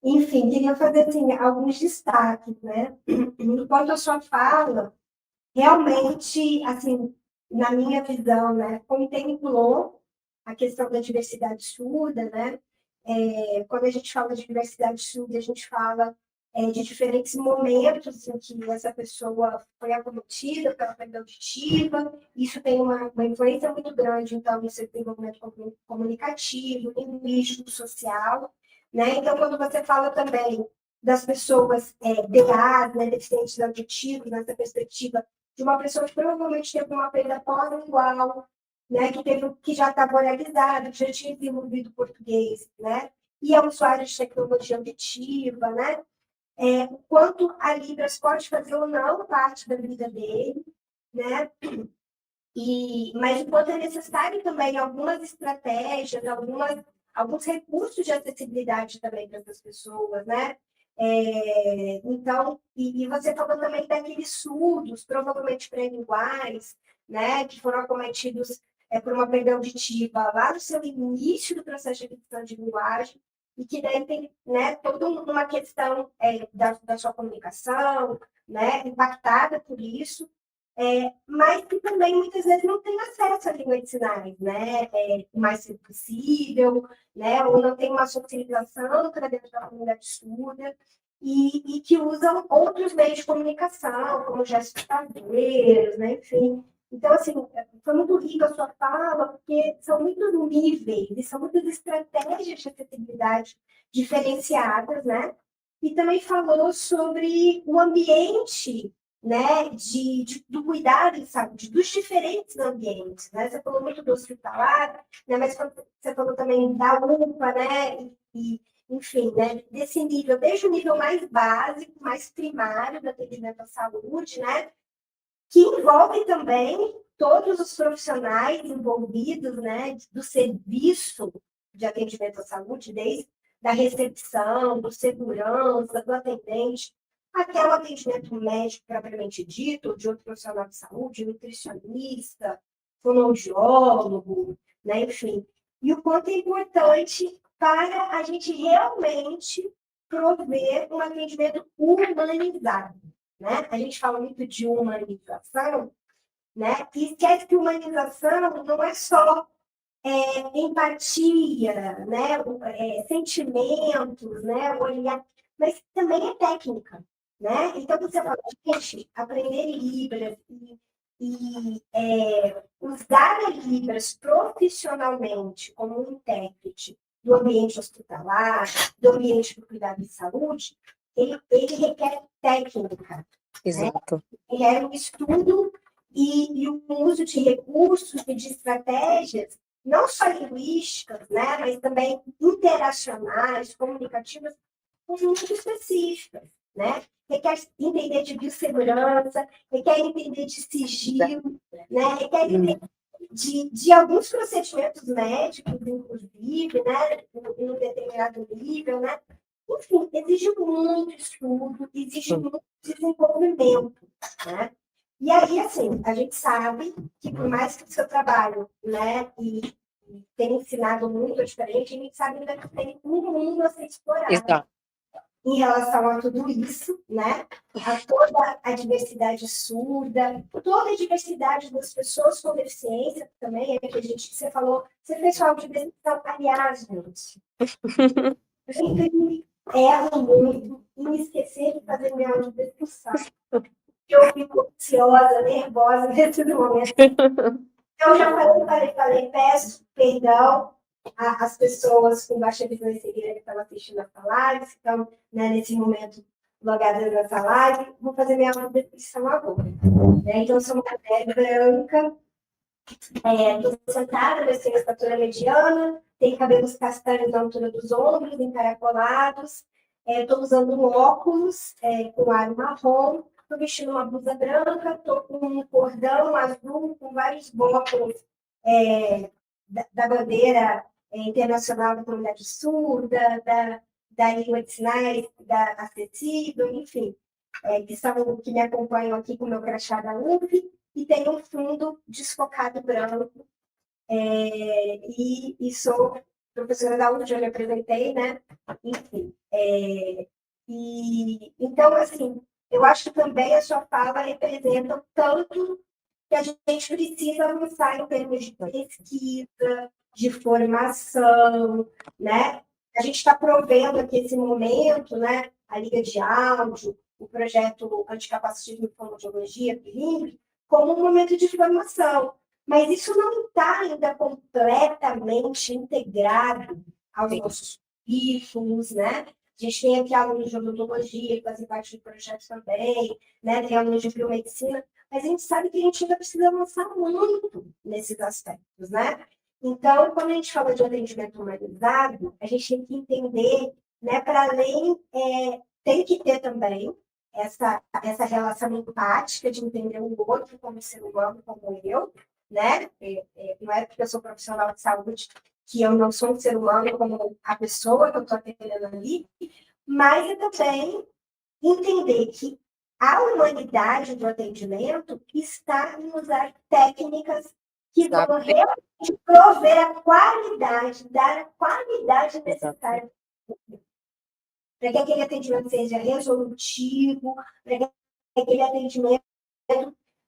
Enfim, queria fazer assim, alguns destaques, né? Enquanto a sua fala, realmente, assim, na minha visão, né, contemplou a questão da diversidade surda, né? Quando a gente fala de diversidade surda, a gente fala de diferentes momentos em que essa pessoa foi acometida pela perda auditiva. Isso tem uma influência muito grande, então, no seu desenvolvimento comunicativo, linguístico, social, né? Então, quando você fala também das pessoas DAs, né, deficientes auditivos, nessa perspectiva de uma pessoa que provavelmente teve uma perda pós-lingual, né, que já estava oralizado, que já tinha desenvolvido português, né, e é um usuário de tecnologia auditiva, né, o quanto a Libras pode fazer ou não parte da vida dele, né, mas o quanto é necessário também algumas estratégias, alguns recursos de acessibilidade também para essas pessoas, né? Então, e você falou também daqueles surdos, provavelmente pré-linguais, né, que foram acometidos por uma perda auditiva lá no seu início do processo de aquisição de linguagem, e que daí tem, né, toda uma questão da sua comunicação, né, impactada por isso, mas que também muitas vezes não tem acesso à língua de sinais, né, o mais cedo possível, né, ou não tem uma socialização para dentro da comunidade surda, e que usam outros meios de comunicação, como gestos padeiros, né, enfim. Então, assim, foi muito rica a sua fala, porque são muitos níveis, e são muitas estratégias de acessibilidade diferenciadas, né, e também falou sobre o ambiente, né, do cuidado em saúde, dos diferentes ambientes, né? Você falou muito do hospitalar, né, mas você falou também da UPA, né, enfim, né, desse nível, desde o nível mais básico, mais primário do atendimento à saúde, né, que envolve também todos os profissionais envolvidos, né, do serviço de atendimento à saúde, desde da recepção, do segurança, do atendente, até o atendimento médico propriamente dito, de outro profissional de saúde, nutricionista, fonoaudiólogo, né, enfim. E o quanto é importante para a gente realmente prover um atendimento humanizado, né? A gente fala muito de humanização, né? E esquece que humanização não é só empatia, né? Sentimentos, né? Olhar, mas também é técnica, né? Então, você fala, gente, aprender Libras usar a Libras profissionalmente como um intérprete do ambiente hospitalar, do ambiente do cuidado de saúde, ele requer técnica. Exato. Né? Ele é um estudo e o uso de recursos e de estratégias, não só linguísticas, né, mas também interacionais, comunicativas, muito específicas. Né? Requer entender de biossegurança, requer entender de sigilo, né? Requer entender de alguns procedimentos médicos, inclusive, né? Em um determinado nível, né? Enfim, exige muito estudo, exige muito desenvolvimento, né? E aí, assim, a gente sabe que por mais que o seu trabalho, né, e tenha ensinado muito diferente, a gente sabe ainda que tem um mundo a ser explorado. Exato. Em relação a tudo isso, né? A toda a diversidade surda, toda a diversidade das pessoas com deficiência também, é que você falou, você fez sua audiodescrição, aliás, gente, sempre erro muito em esquecer de fazer minha audiodescrição. Eu fico ansiosa, nervosa nesse momento. Eu já falei, peço perdão às pessoas com baixa visão e cegueira que estão assistindo essa live, que estão, né, nesse momento logadas nessa live. Vou fazer minha descrição agora. Né? Então, eu sou uma mulher branca, estou sentada, eu tenho estatura mediana, tenho cabelos castanhos na altura dos ombros, encaracolados, estou usando um óculos com aro marrom, estou vestindo uma blusa branca, estou com um cordão azul com vários blocos da bandeira internacional da comunidade surda, da língua de sinais, da acessível, enfim, que me acompanham aqui com o meu crachá da UF, e tem um fundo desfocado branco, e sou professora da UF, já me apresentei, né? Enfim. Então, assim, eu acho que também a sua fala representa o tanto que a gente precisa avançar em termos de pesquisa, de formação, né? A gente está provendo aqui esse momento, né? A Liga de Áudio, o projeto Anticapacitismo e Fonoaudiologia, bilíngue, como um momento de formação. Mas isso não está ainda completamente integrado aos nossos currículos, né? A gente tem aqui alunos de odontologia, que fazem parte do projeto também, né? Tem alunos de biomedicina, mas a gente sabe que a gente ainda precisa avançar muito nesses aspectos, né? Então, quando a gente fala de atendimento humanizado, a gente tem que entender, né, para além, tem que ter também essa relação empática de entender o outro como ser humano, como eu, né? Não é porque eu sou profissional de saúde que eu não sou um ser humano como a pessoa que eu estou atendendo ali, mas é também entender que a humanidade do atendimento está em usar técnicas que vão realmente prover a qualidade, dar a qualidade necessária para que aquele atendimento seja resolutivo, para que aquele atendimento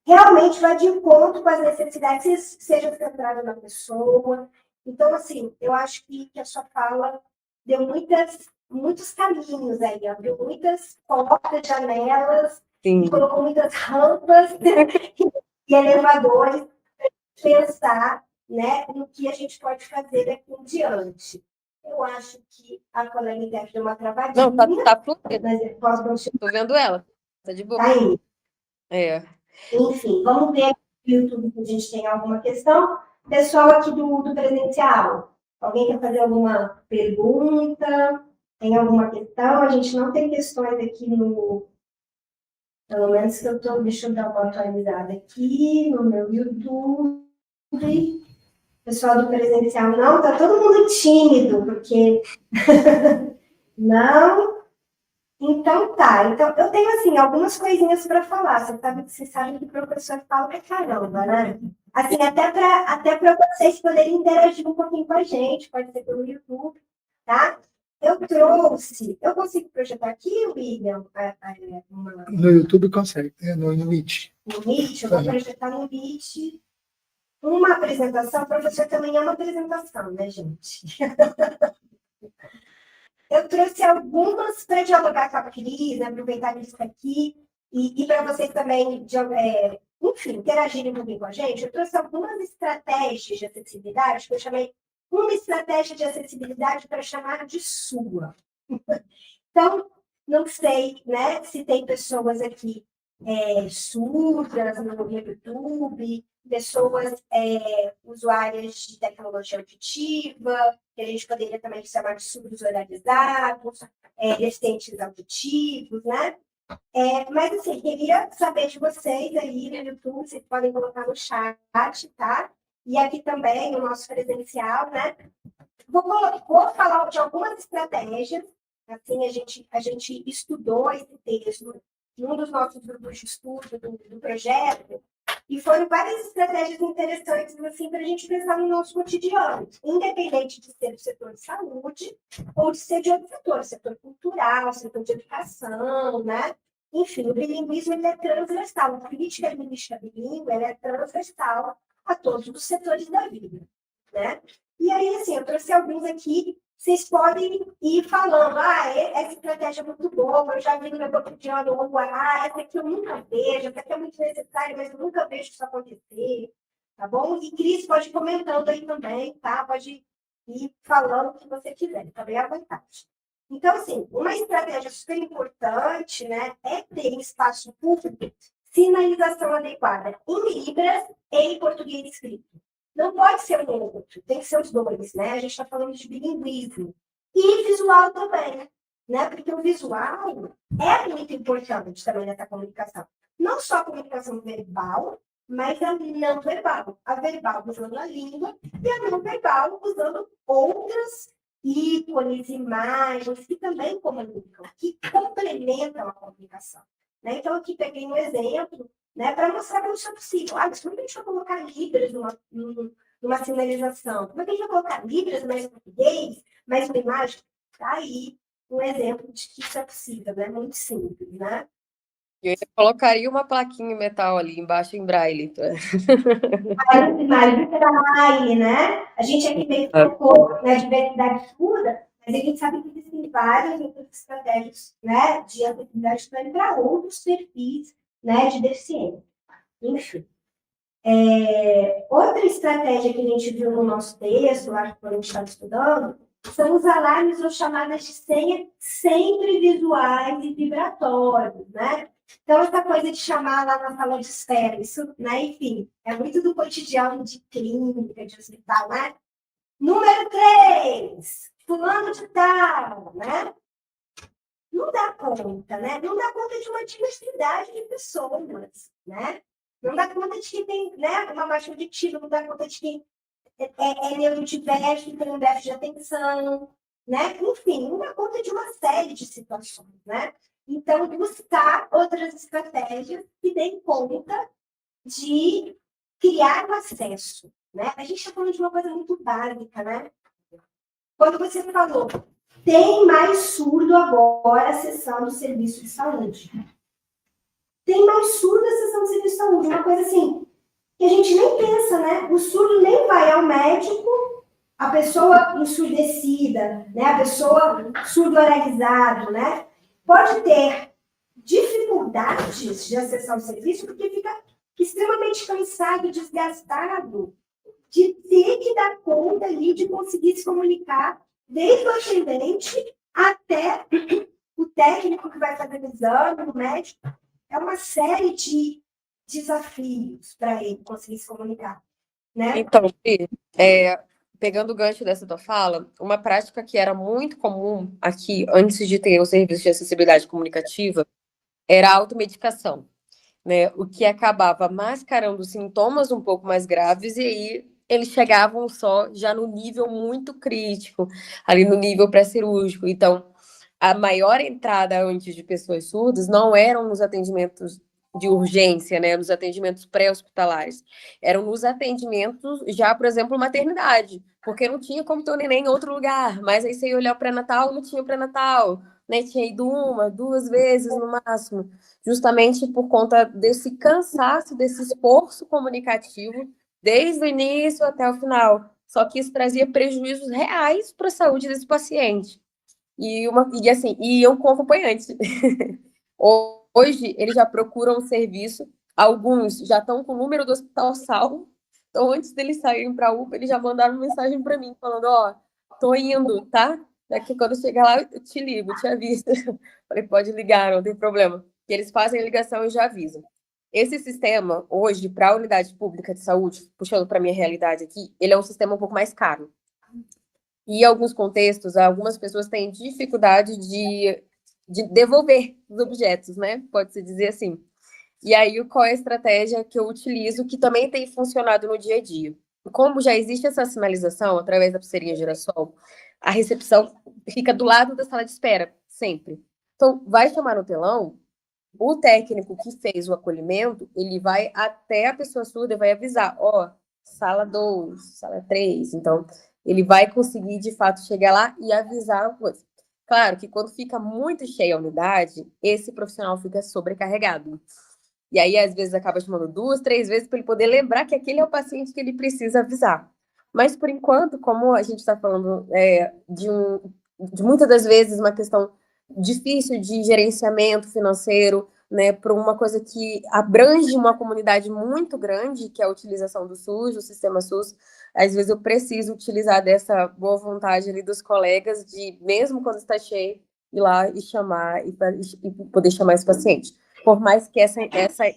realmente vá de encontro com as necessidades, seja centrado na pessoa. Então, assim, eu acho que a sua fala deu muitos caminhos aí, abriu muitas portas, janelas, e colocou muitas rampas e elevadores para pensar, né, no que a gente pode fazer daqui em diante. Eu acho que a colega deve dar uma travadinha. Não, tá fluindo. Mas eu posso continuar. Tô vendo ela. Tá de boa. Tá aí. Enfim, vamos ver aqui no YouTube se a gente tem alguma questão. Pessoal aqui do presencial, alguém quer fazer alguma pergunta? Tem alguma questão? A gente não tem questões aqui no... Pelo menos que eu tô... Deixa eu dar uma atualizada aqui no meu YouTube. Pessoal do presencial, não, tá todo mundo tímido, porque... Não... Então tá, então eu tenho assim algumas coisinhas para falar. Você sabe que o professor fala pra caramba, né? Assim, até para vocês poderem interagir um pouquinho com a gente, pode ser pelo YouTube, tá? Eu consigo projetar aqui, William? No YouTube consegue, no Meet. No Meet, eu vou projetar no Meet uma apresentação. O professor também é uma apresentação, né, gente? eu trouxe algumas para dialogar com a Cris, aproveitar que está aqui, e para vocês também, enfim, interagirem um pouquinho com a gente. Eu trouxe algumas estratégias de acessibilidade, que eu chamei uma estratégia de acessibilidade para chamar de sua. Então, não sei, né, se tem pessoas aqui surdas no YouTube, pessoas usuárias de tecnologia auditiva, que a gente poderia também chamar de surdos oralizados, deficientes auditivos, né? Mas, assim, queria saber de vocês aí no YouTube, vocês podem colocar no chat, tá? E aqui também, no nosso presencial, né? Vou falar de algumas estratégias. Assim, a gente estudou esse texto num dos nossos grupos de estudo do projeto, e foram várias estratégias interessantes assim, para a gente pensar no nosso cotidiano, independente de ser do setor de saúde ou de ser de outro setor cultural, setor de educação, né? Enfim, o bilinguismo ele é transversal, a política linguística bilíngue ela é transversal a todos os setores da vida, né? E aí, assim, eu trouxe alguns aqui, vocês podem ir falando, essa estratégia é muito boa, eu já vi no meu cotidiano, ou essa aqui eu nunca vejo, essa aqui é muito necessária, mas eu nunca vejo isso acontecer, tá bom? E Cris, pode ir comentando aí também, tá? Pode ir falando o que você quiser, também à vontade. Então, assim, uma estratégia super importante, né, é ter em espaço público sinalização adequada em Libras e em português escrito. Não pode ser um ou outro, tem que ser os dois, né? A gente está falando de bilinguismo. E visual também, né? Porque o visual é muito importante também nessa comunicação. Não só a comunicação verbal, mas a não verbal. A verbal usando a língua e a não verbal usando outras ícones, imagens que também comunicam, que complementam a comunicação. Né? Então, aqui peguei um exemplo, né, para mostrar como isso é possível. Mas como é que a gente vai colocar Libras numa sinalização? Como é que a gente vai colocar Libras mais português, mais uma imagem? Está aí um exemplo de que isso é possível, né? Muito simples, né? Eu colocaria uma plaquinha em metal ali embaixo em braille. Mais braille, né? A gente aqui meio que focou na diversidade surda, mas a gente sabe que existem várias outras estratégias, né, de acessibilidade também para outros perfis, né, de deficiência. Enfim. Outra estratégia que a gente viu no nosso texto, lá que a gente estava estudando, são os alarmes ou chamadas de senha sempre visuais e vibratórios, né? Então, essa coisa de chamar lá na sala de espera, isso, né, enfim, é muito do cotidiano de clínica, de hospital, né? Número 3, fulano de tal, né? Não dá conta, né? Não dá conta de uma diversidade de pessoas, né? Não dá conta de quem tem, né, uma baixa auditiva, não dá conta de quem é neurodiverso, tem um déficit de atenção, né? Enfim, não dá conta de uma série de situações, né? Então, buscar outras estratégias que deem conta de criar o acesso, né? A gente está falando de uma coisa muito básica, né? Quando você falou, tem mais surdo agora acessando o serviço de saúde. Tem mais surdo acessando o serviço de saúde. Uma coisa assim, que a gente nem pensa, né? O surdo nem vai ao médico, a pessoa ensurdecida, né? A pessoa surdo-oralizado, né? Pode ter dificuldades de acessar o serviço porque fica extremamente cansado, desgastado de ter que dar conta ali de conseguir se comunicar desde o atendente até o técnico que vai fazer o exame, o médico. É uma série de desafios para ele conseguir se comunicar, né? Então, pegando o gancho dessa tua fala, uma prática que era muito comum aqui, antes de ter o serviço de acessibilidade comunicativa, era a automedicação, né? O que acabava mascarando sintomas um pouco mais graves, e aí eles chegavam só já no nível muito crítico, ali no nível pré-cirúrgico. Então, a maior entrada antes de pessoas surdas não eram nos atendimentos de urgência, né, nos atendimentos pré-hospitalares. Eram nos atendimentos já, por exemplo, maternidade, porque não tinha como ter o neném em outro lugar, mas aí você ia olhar o pré-natal, não tinha pré-natal, né, tinha ido uma, duas vezes no máximo, justamente por conta desse cansaço, desse esforço comunicativo, desde o início até o final. Só que isso trazia prejuízos reais para a saúde desse paciente. E assim, e eu com acompanhante. Hoje, eles já procuram serviço, alguns já estão com o número do hospital salvo, então antes deles saírem para a UPA, eles já mandaram mensagem para mim, falando, ó, tô indo, tá? Daqui quando eu chegar lá, eu te ligo, te aviso. Falei, pode ligar, não tem problema. E eles fazem a ligação e já avisam. Esse sistema, hoje, para a unidade pública de saúde, puxando para a minha realidade aqui, ele é um sistema um pouco mais caro. E em alguns contextos, algumas pessoas têm dificuldade de devolver os objetos, né? Pode-se dizer assim. E aí, qual é a estratégia que eu utilizo, que também tem funcionado no dia a dia? Como já existe essa sinalização através da pulseirinha girassol, a recepção fica do lado da sala de espera, sempre. Então, vai chamar no telão, o técnico que fez o acolhimento, ele vai até a pessoa surda e vai avisar, ó, sala 2, sala 3. Então, ele vai conseguir, de fato, chegar lá e avisar a coisa. Claro que quando fica muito cheia a unidade, esse profissional fica sobrecarregado. E aí, às vezes, acaba chamando 2, 3 vezes para ele poder lembrar que aquele é o paciente que ele precisa avisar. Mas, por enquanto, como a gente está falando de muitas das vezes uma questão difícil de gerenciamento financeiro, né, para uma coisa que abrange uma comunidade muito grande, que é a utilização do SUS, do sistema SUS, às vezes eu preciso utilizar dessa boa vontade ali dos colegas de, mesmo quando está cheio, ir lá e chamar e poder chamar esse paciente. Por mais que essa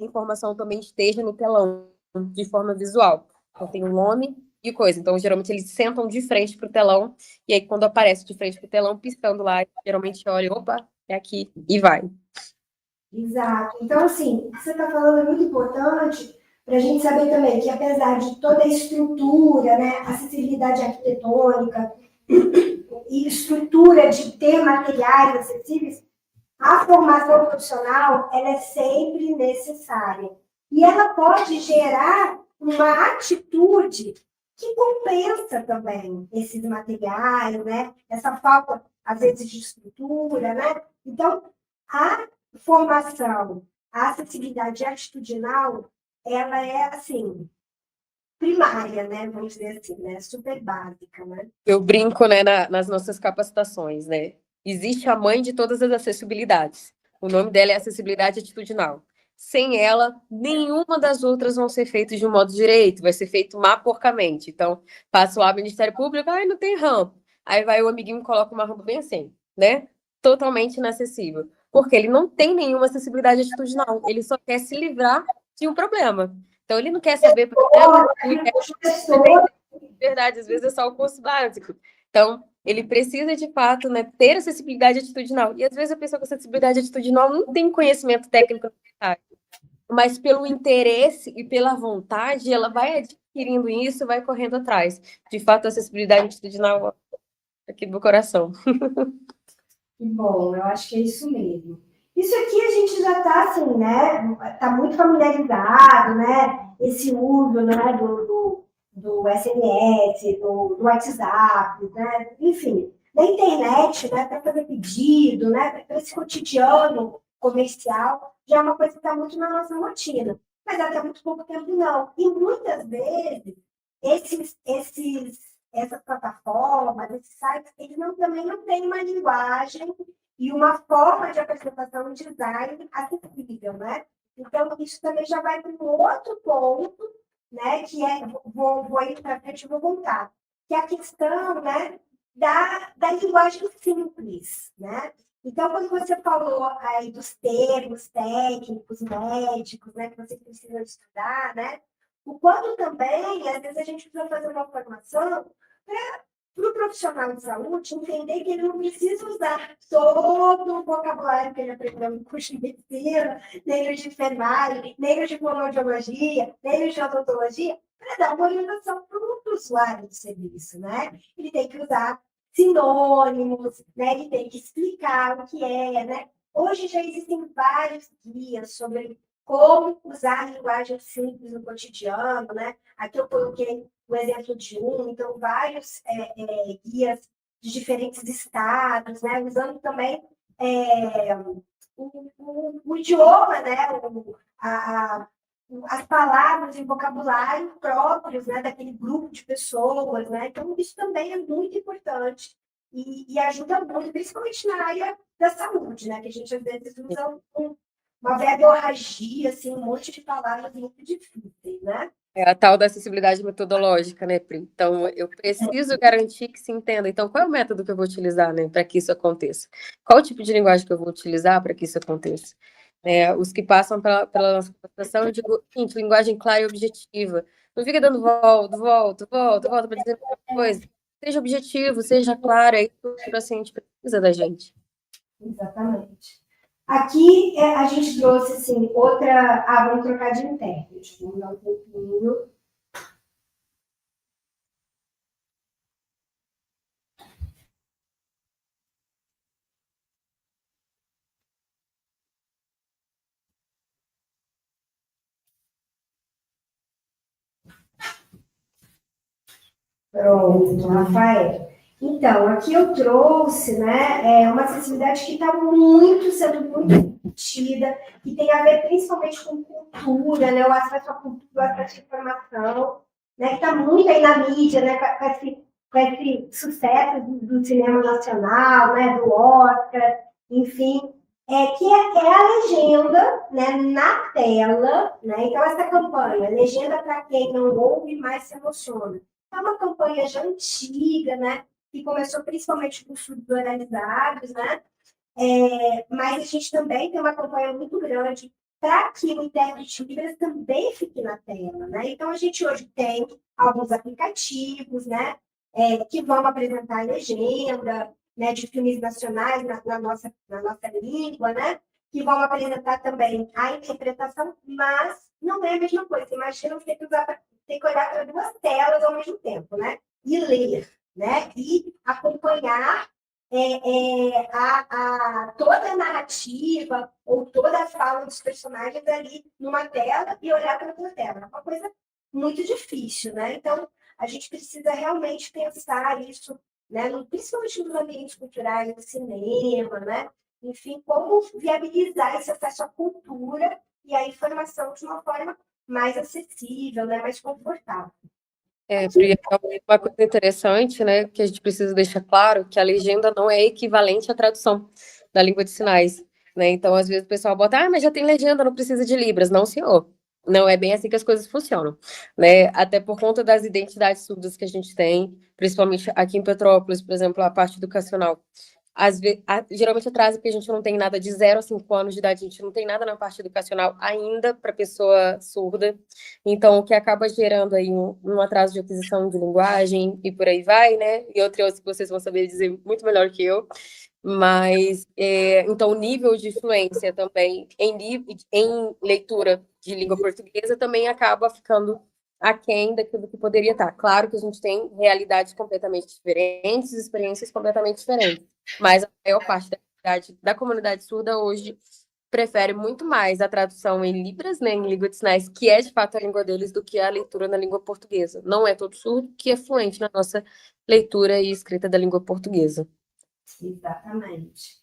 informação também esteja no telão, de forma visual. Então, tem o nome e coisa. Então, geralmente, eles sentam de frente para o telão, e aí, quando aparece de frente para o telão, piscando lá, geralmente olha, opa, é aqui, e vai. Exato. Então, assim, o que você está falando é muito importante para a gente saber também que, apesar de toda a estrutura, né, acessibilidade arquitetônica e estrutura de ter materiais acessíveis, a formação profissional ela é sempre necessária. E ela pode gerar uma atitude que compensa também esses materiais, né? Essa falta, às vezes, de estrutura, né? Então, a formação, a acessibilidade atitudinal, ela é, assim, primária, né? Vamos dizer assim, né? Super básica, né? Eu brinco, né, nas nossas capacitações, né? Existe a mãe de todas as acessibilidades. O nome dela é acessibilidade atitudinal. Sem ela, nenhuma das outras vão ser feitas de um modo direito, vai ser feito porcamente. Então, passa lá o Ministério Público, ai, não tem rampa. Aí vai o amiguinho e coloca uma rampa bem assim, né? Totalmente inacessível. Porque ele não tem nenhuma acessibilidade atitudinal, ele só quer se livrar de um problema. Então, ele não quer saber, por exemplo, ele quer verdade, às vezes é só o curso básico. Então, ele precisa, de fato, né, ter acessibilidade atitudinal. E, às vezes, a pessoa com acessibilidade atitudinal não tem conhecimento técnico necessário. Mas, pelo interesse e pela vontade, ela vai adquirindo isso, vai correndo atrás. De fato, a acessibilidade atitudinal aqui do coração. Que bom, eu acho que é isso mesmo. Isso aqui a gente já está assim, né? Está muito familiarizado, né? Esse uso, né? Do SMS, do WhatsApp, né? Enfim, da internet, né? Para fazer pedido, né? Para esse cotidiano comercial, já é uma coisa que está muito na nossa rotina. Mas até muito pouco tempo não. E muitas vezes essas plataformas, esses sites, eles também não têm uma linguagem e uma forma de apresentação e design acessível, né? Então, isso também já vai para um outro ponto, né? Que é, vou ir para frente e vou voltar, que é a questão, né? Da linguagem simples, né? Então, quando você falou aí dos termos técnicos, médicos, né? Que você precisa estudar, né? O quanto também, às vezes, a gente precisa fazer uma formação para o profissional de saúde entender que ele não precisa usar todo o vocabulário que ele aprendeu no curso de medicina, nem no de enfermagem, nem no de fonoaudiologia, nem no de odontologia, para dar uma orientação para o usuário de serviço, né? Ele tem que usar sinônimos, né? Ele tem que explicar o que é, né? Hoje já existem vários guias sobre como usar a linguagem simples no cotidiano, né? Aqui eu coloquei o exemplo de então vários guias de diferentes estados, né? Usando também o idioma, né? As palavras e vocabulário próprios, né? Daquele grupo de pessoas, né? Então isso também é muito importante e ajuda muito, principalmente na área da saúde, né? Que a gente às vezes usa uma verborragia, assim, um monte de palavras muito difíceis, né? É a tal da acessibilidade metodológica, né, Pri? Então, eu preciso garantir que se entenda. Então, qual é o método que eu vou utilizar, né, para que isso aconteça? Qual o tipo de linguagem que eu vou utilizar para que isso aconteça? Os que passam pela nossa capacitação, eu digo, gente, linguagem clara e objetiva. Não fica dando volta para dizer uma coisa. Seja objetivo, seja claro, é isso que o paciente precisa da gente. Exatamente. Aqui a gente trouxe assim, outra. Vamos trocar de intérprete. Vamos dar um pouquinho. Pronto, Rafael. Então, aqui eu trouxe, né, uma acessibilidade que está sendo muito discutida, que tem a ver principalmente com cultura, né, o acesso à cultura, o acesso à informação, né, que está muito aí na mídia, né, com esse sucesso do cinema nacional, né, do Oscar, enfim, que é a legenda, né, na tela, né, então essa campanha, legenda para quem não ouve, mais se emociona. É uma campanha já antiga, né? Que começou principalmente com surdos oralizados, né? Mas a gente também tem uma campanha muito grande para que o intérprete Libras também fique na tela, né? Então a gente hoje tem alguns aplicativos, né? Que vão apresentar a legenda, né? De filmes nacionais na nossa língua, né? Que vão apresentar também a interpretação, mas não é a mesma coisa. Imagina você ter que olhar para duas telas ao mesmo tempo, né? E ler, né? E acompanhar toda a narrativa ou toda a fala dos personagens ali numa tela e olhar para outra tela. É uma coisa muito difícil, né? Então, a gente precisa realmente pensar isso, né? Principalmente nos ambientes culturais, no cinema, né? Enfim, como viabilizar esse acesso à cultura e à informação de uma forma mais acessível, né? Mais confortável. Pri, uma coisa interessante, né, que a gente precisa deixar claro, que a legenda não é equivalente à tradução da língua de sinais, né? Então, às vezes o pessoal bota, mas já tem legenda, não precisa de libras. Não, senhor. Não é bem assim que as coisas funcionam, né? Até por conta das identidades surdas que a gente tem, principalmente aqui em Petrópolis, por exemplo, a parte educacional. Geralmente atrasa porque a gente não tem nada de 0 a 5 anos de idade, a gente não tem nada na parte educacional ainda para pessoa surda. Então, o que acaba gerando aí um atraso de aquisição de linguagem e por aí vai, né? E outros que vocês vão saber dizer muito melhor que eu. Mas, então, o nível de fluência também em leitura de língua portuguesa também acaba ficando aquém daquilo que poderia estar. Claro que a gente tem realidades completamente diferentes, experiências completamente diferentes, mas a maior parte da comunidade surda hoje prefere muito mais a tradução em libras, né, em língua de sinais, que é de fato a língua deles, do que a leitura na língua portuguesa. Não é todo surdo que é fluente na nossa leitura e escrita da língua portuguesa. Exatamente.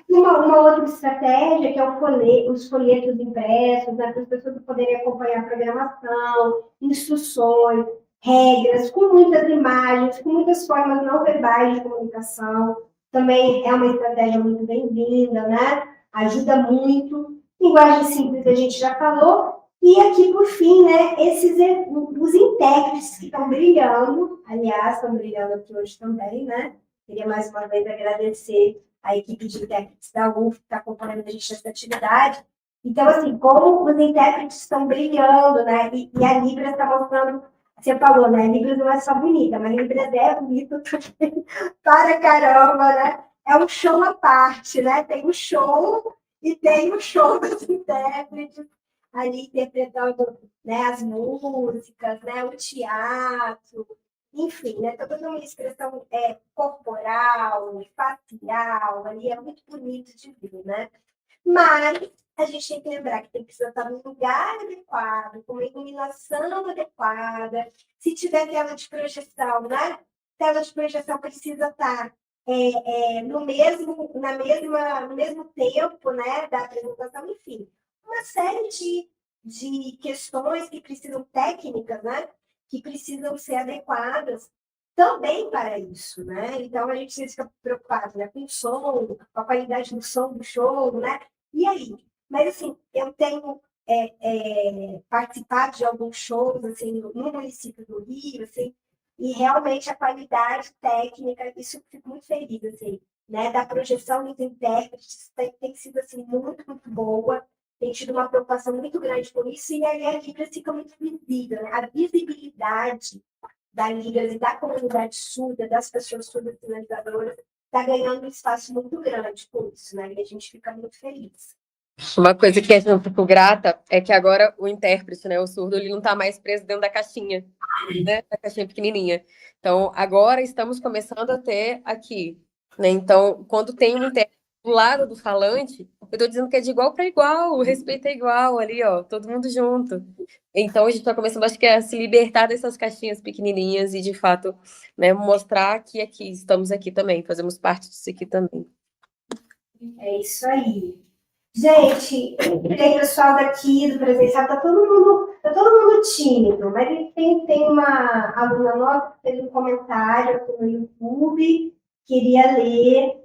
Uma outra estratégia que é os folhetos impressos, né, para as pessoas poderem acompanhar a programação, instruções, regras, com muitas imagens, com muitas formas não verbais de comunicação. Também é uma estratégia muito bem-vinda, né? Ajuda muito. Linguagem simples a gente já falou. E aqui, por fim, né, os intérpretes que estão brilhando, aliás, estão brilhando aqui hoje também, né? Queria mais uma vez agradecer a equipe de intérpretes da UF que está acompanhando a gente nessa atividade. Então, assim, como os intérpretes estão brilhando, né? E a Libras está mostrando, você falou, né? Libras não é só bonita, mas Libras é bonita também para caramba, né? É um show à parte, né? Tem o show e tem o show dos intérpretes ali interpretando, né, as músicas, né? O teatro, enfim, né? Toda uma expressão corporal, facial, ali é muito bonito de ver, né? Mas a gente tem que lembrar que tem que estar no lugar adequado, com uma iluminação adequada. Se tiver tela de projeção, né? Tela de projeção precisa estar no mesmo tempo, né, da apresentação, enfim. Uma série de questões que precisam técnicas, né? Que precisam ser adequadas também para isso, né? Então, a gente fica preocupado, né, com o som, com a qualidade do som do show, né? E aí? Mas, assim, eu tenho participado de alguns shows, assim, no município do Rio, assim, e realmente a qualidade técnica, isso eu fico muito feliz, assim, né? Da projeção dos intérpretes tem sido, assim, muito, muito boa, tem tido uma preocupação muito grande com isso, e aí a Libras fica muito visível, né? A visibilidade da Libras e da comunidade surda, das pessoas surdas finalizadoras, está ganhando um espaço muito grande com isso, né? E a gente fica muito feliz. Uma coisa que eu fico grata é que agora o intérprete, né, o surdo, ele não está mais preso dentro da caixinha, né, da caixinha pequenininha. Então, agora estamos começando a ter aqui, né? Então, quando tem um intérprete do lado do falante, eu estou dizendo que é de igual para igual, o respeito é igual ali, ó, todo mundo junto. Então, a gente está começando, acho que, a se libertar dessas caixinhas pequenininhas e, de fato, né, mostrar que aqui estamos aqui também, fazemos parte disso aqui também. É isso aí. Gente, tem pessoal daqui do presencial, tá todo mundo tímido, mas tem uma aluna nossa que fez um comentário aqui no YouTube, queria ler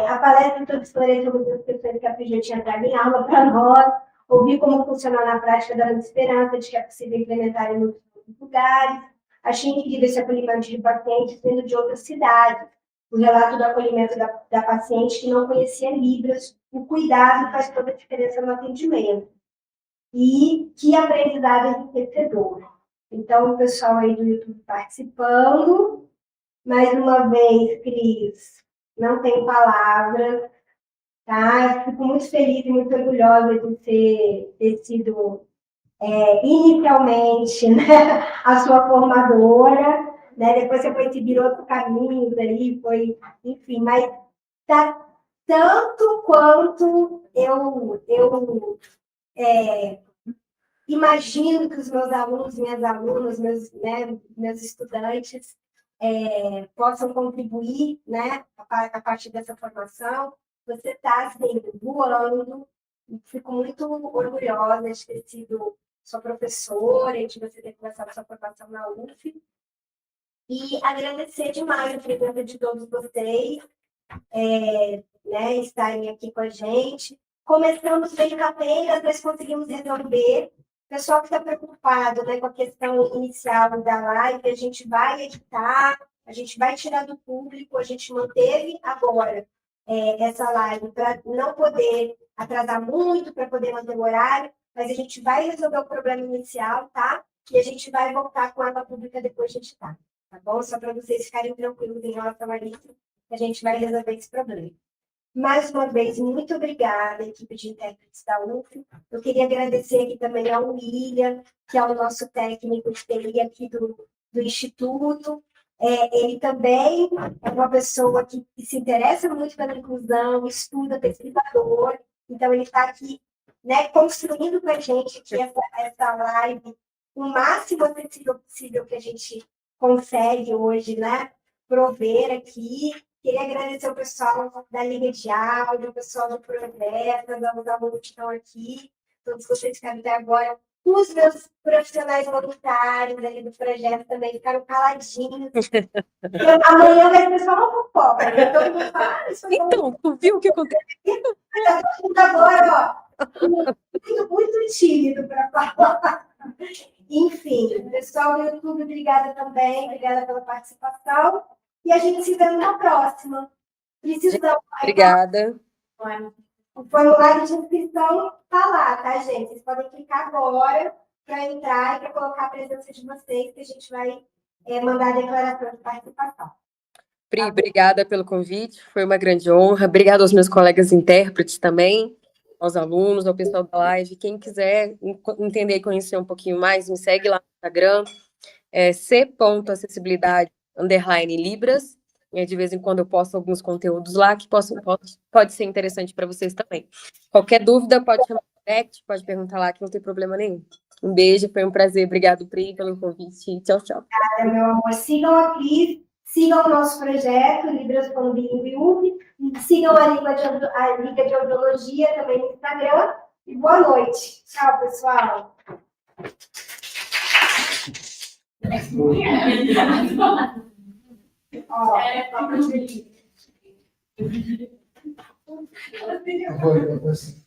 a palestra sobre história sobre as pessoas que a PJ tinha trago em aula para nós, ouvir como funciona na prática, dando esperança de que é possível implementar em muitos lugares. Achei incrível esse acolhimento de pacientes vindo de outras cidades. O relato do acolhimento da paciente que não conhecia Libras, o cuidado faz toda a diferença no atendimento. E que aprendizado enriquecedor. Então, o pessoal aí do YouTube participando. Mais uma vez, Cris, não tenho palavras, tá? Fico muito feliz e muito orgulhosa de ter sido inicialmente, né, a sua formadora, né? Depois você foi seguir outros caminhos ali, foi, enfim, mas tá tanto quanto eu imagino que os meus alunos, minhas alunas, meus estudantes possam contribuir, né, a partir dessa formação. Você está assim, voando. Fico muito orgulhosa de ter sido sua professora e de você ter começado a sua formação na UF. E agradecer demais a presença de todos vocês, né, estarem aqui com a gente. Começamos brincadeira, mas conseguimos resolver. O pessoal que está preocupado, né, com a questão inicial da live, a gente vai editar, a gente vai tirar do público, a gente manteve agora essa live para não poder atrasar muito, para poder manter o horário, mas a gente vai resolver o problema inicial, tá? E a gente vai voltar com ela pública depois de editar, tá bom? Só para vocês ficarem tranquilos em relação a isso, a gente vai resolver esse problema. Mais uma vez, muito obrigada, equipe de intérpretes da UF. Eu queria agradecer aqui também ao William, que é o nosso técnico de TI aqui do Instituto. Ele também é uma pessoa que se interessa muito pela inclusão, estuda, pesquisador. Então, ele está aqui, né, construindo com a gente aqui essa live o máximo acessível possível que a gente consegue hoje, né, prover aqui. Queria agradecer o pessoal da Liga de Áudio, o pessoal do Projeto, os alunos que estão aqui, todos vocês que ficaram até agora. Os meus profissionais voluntários ali do projeto também ficaram caladinhos. Amanhã vai ser só uma fofoca, né? Todo mundo fala, Então, tu viu o que aconteceu? Tá todo mundo agora, ó, muito tímido para falar. Enfim, pessoal do YouTube, obrigada também, obrigada pela participação. E a gente se vê numa próxima. Precisamos. Obrigada. O formulário de inscrição está lá, tá, gente? Vocês podem clicar agora para entrar e para colocar a presença de vocês, que a gente vai mandar a declaração de participação. Pri, obrigada pelo convite, foi uma grande honra. Obrigada aos meus colegas intérpretes também, aos alunos, ao pessoal da live. Quem quiser entender e conhecer um pouquinho mais, me segue lá no Instagram, c.acessibilidade_libras. De vez em quando eu posto alguns conteúdos lá que pode ser interessante para vocês também. Qualquer dúvida, pode chamar no direct, pode perguntar lá, que não tem problema nenhum. Um beijo, foi um prazer. Obrigado, Pri, pelo convite. Tchau, tchau. Obrigada, meu amor. Sigam a Cris, sigam o nosso projeto, Libras com Bilingue UF, sigam a Liga de Audiologia também no Instagram. E boa noite. Tchau, pessoal. Agora, assim.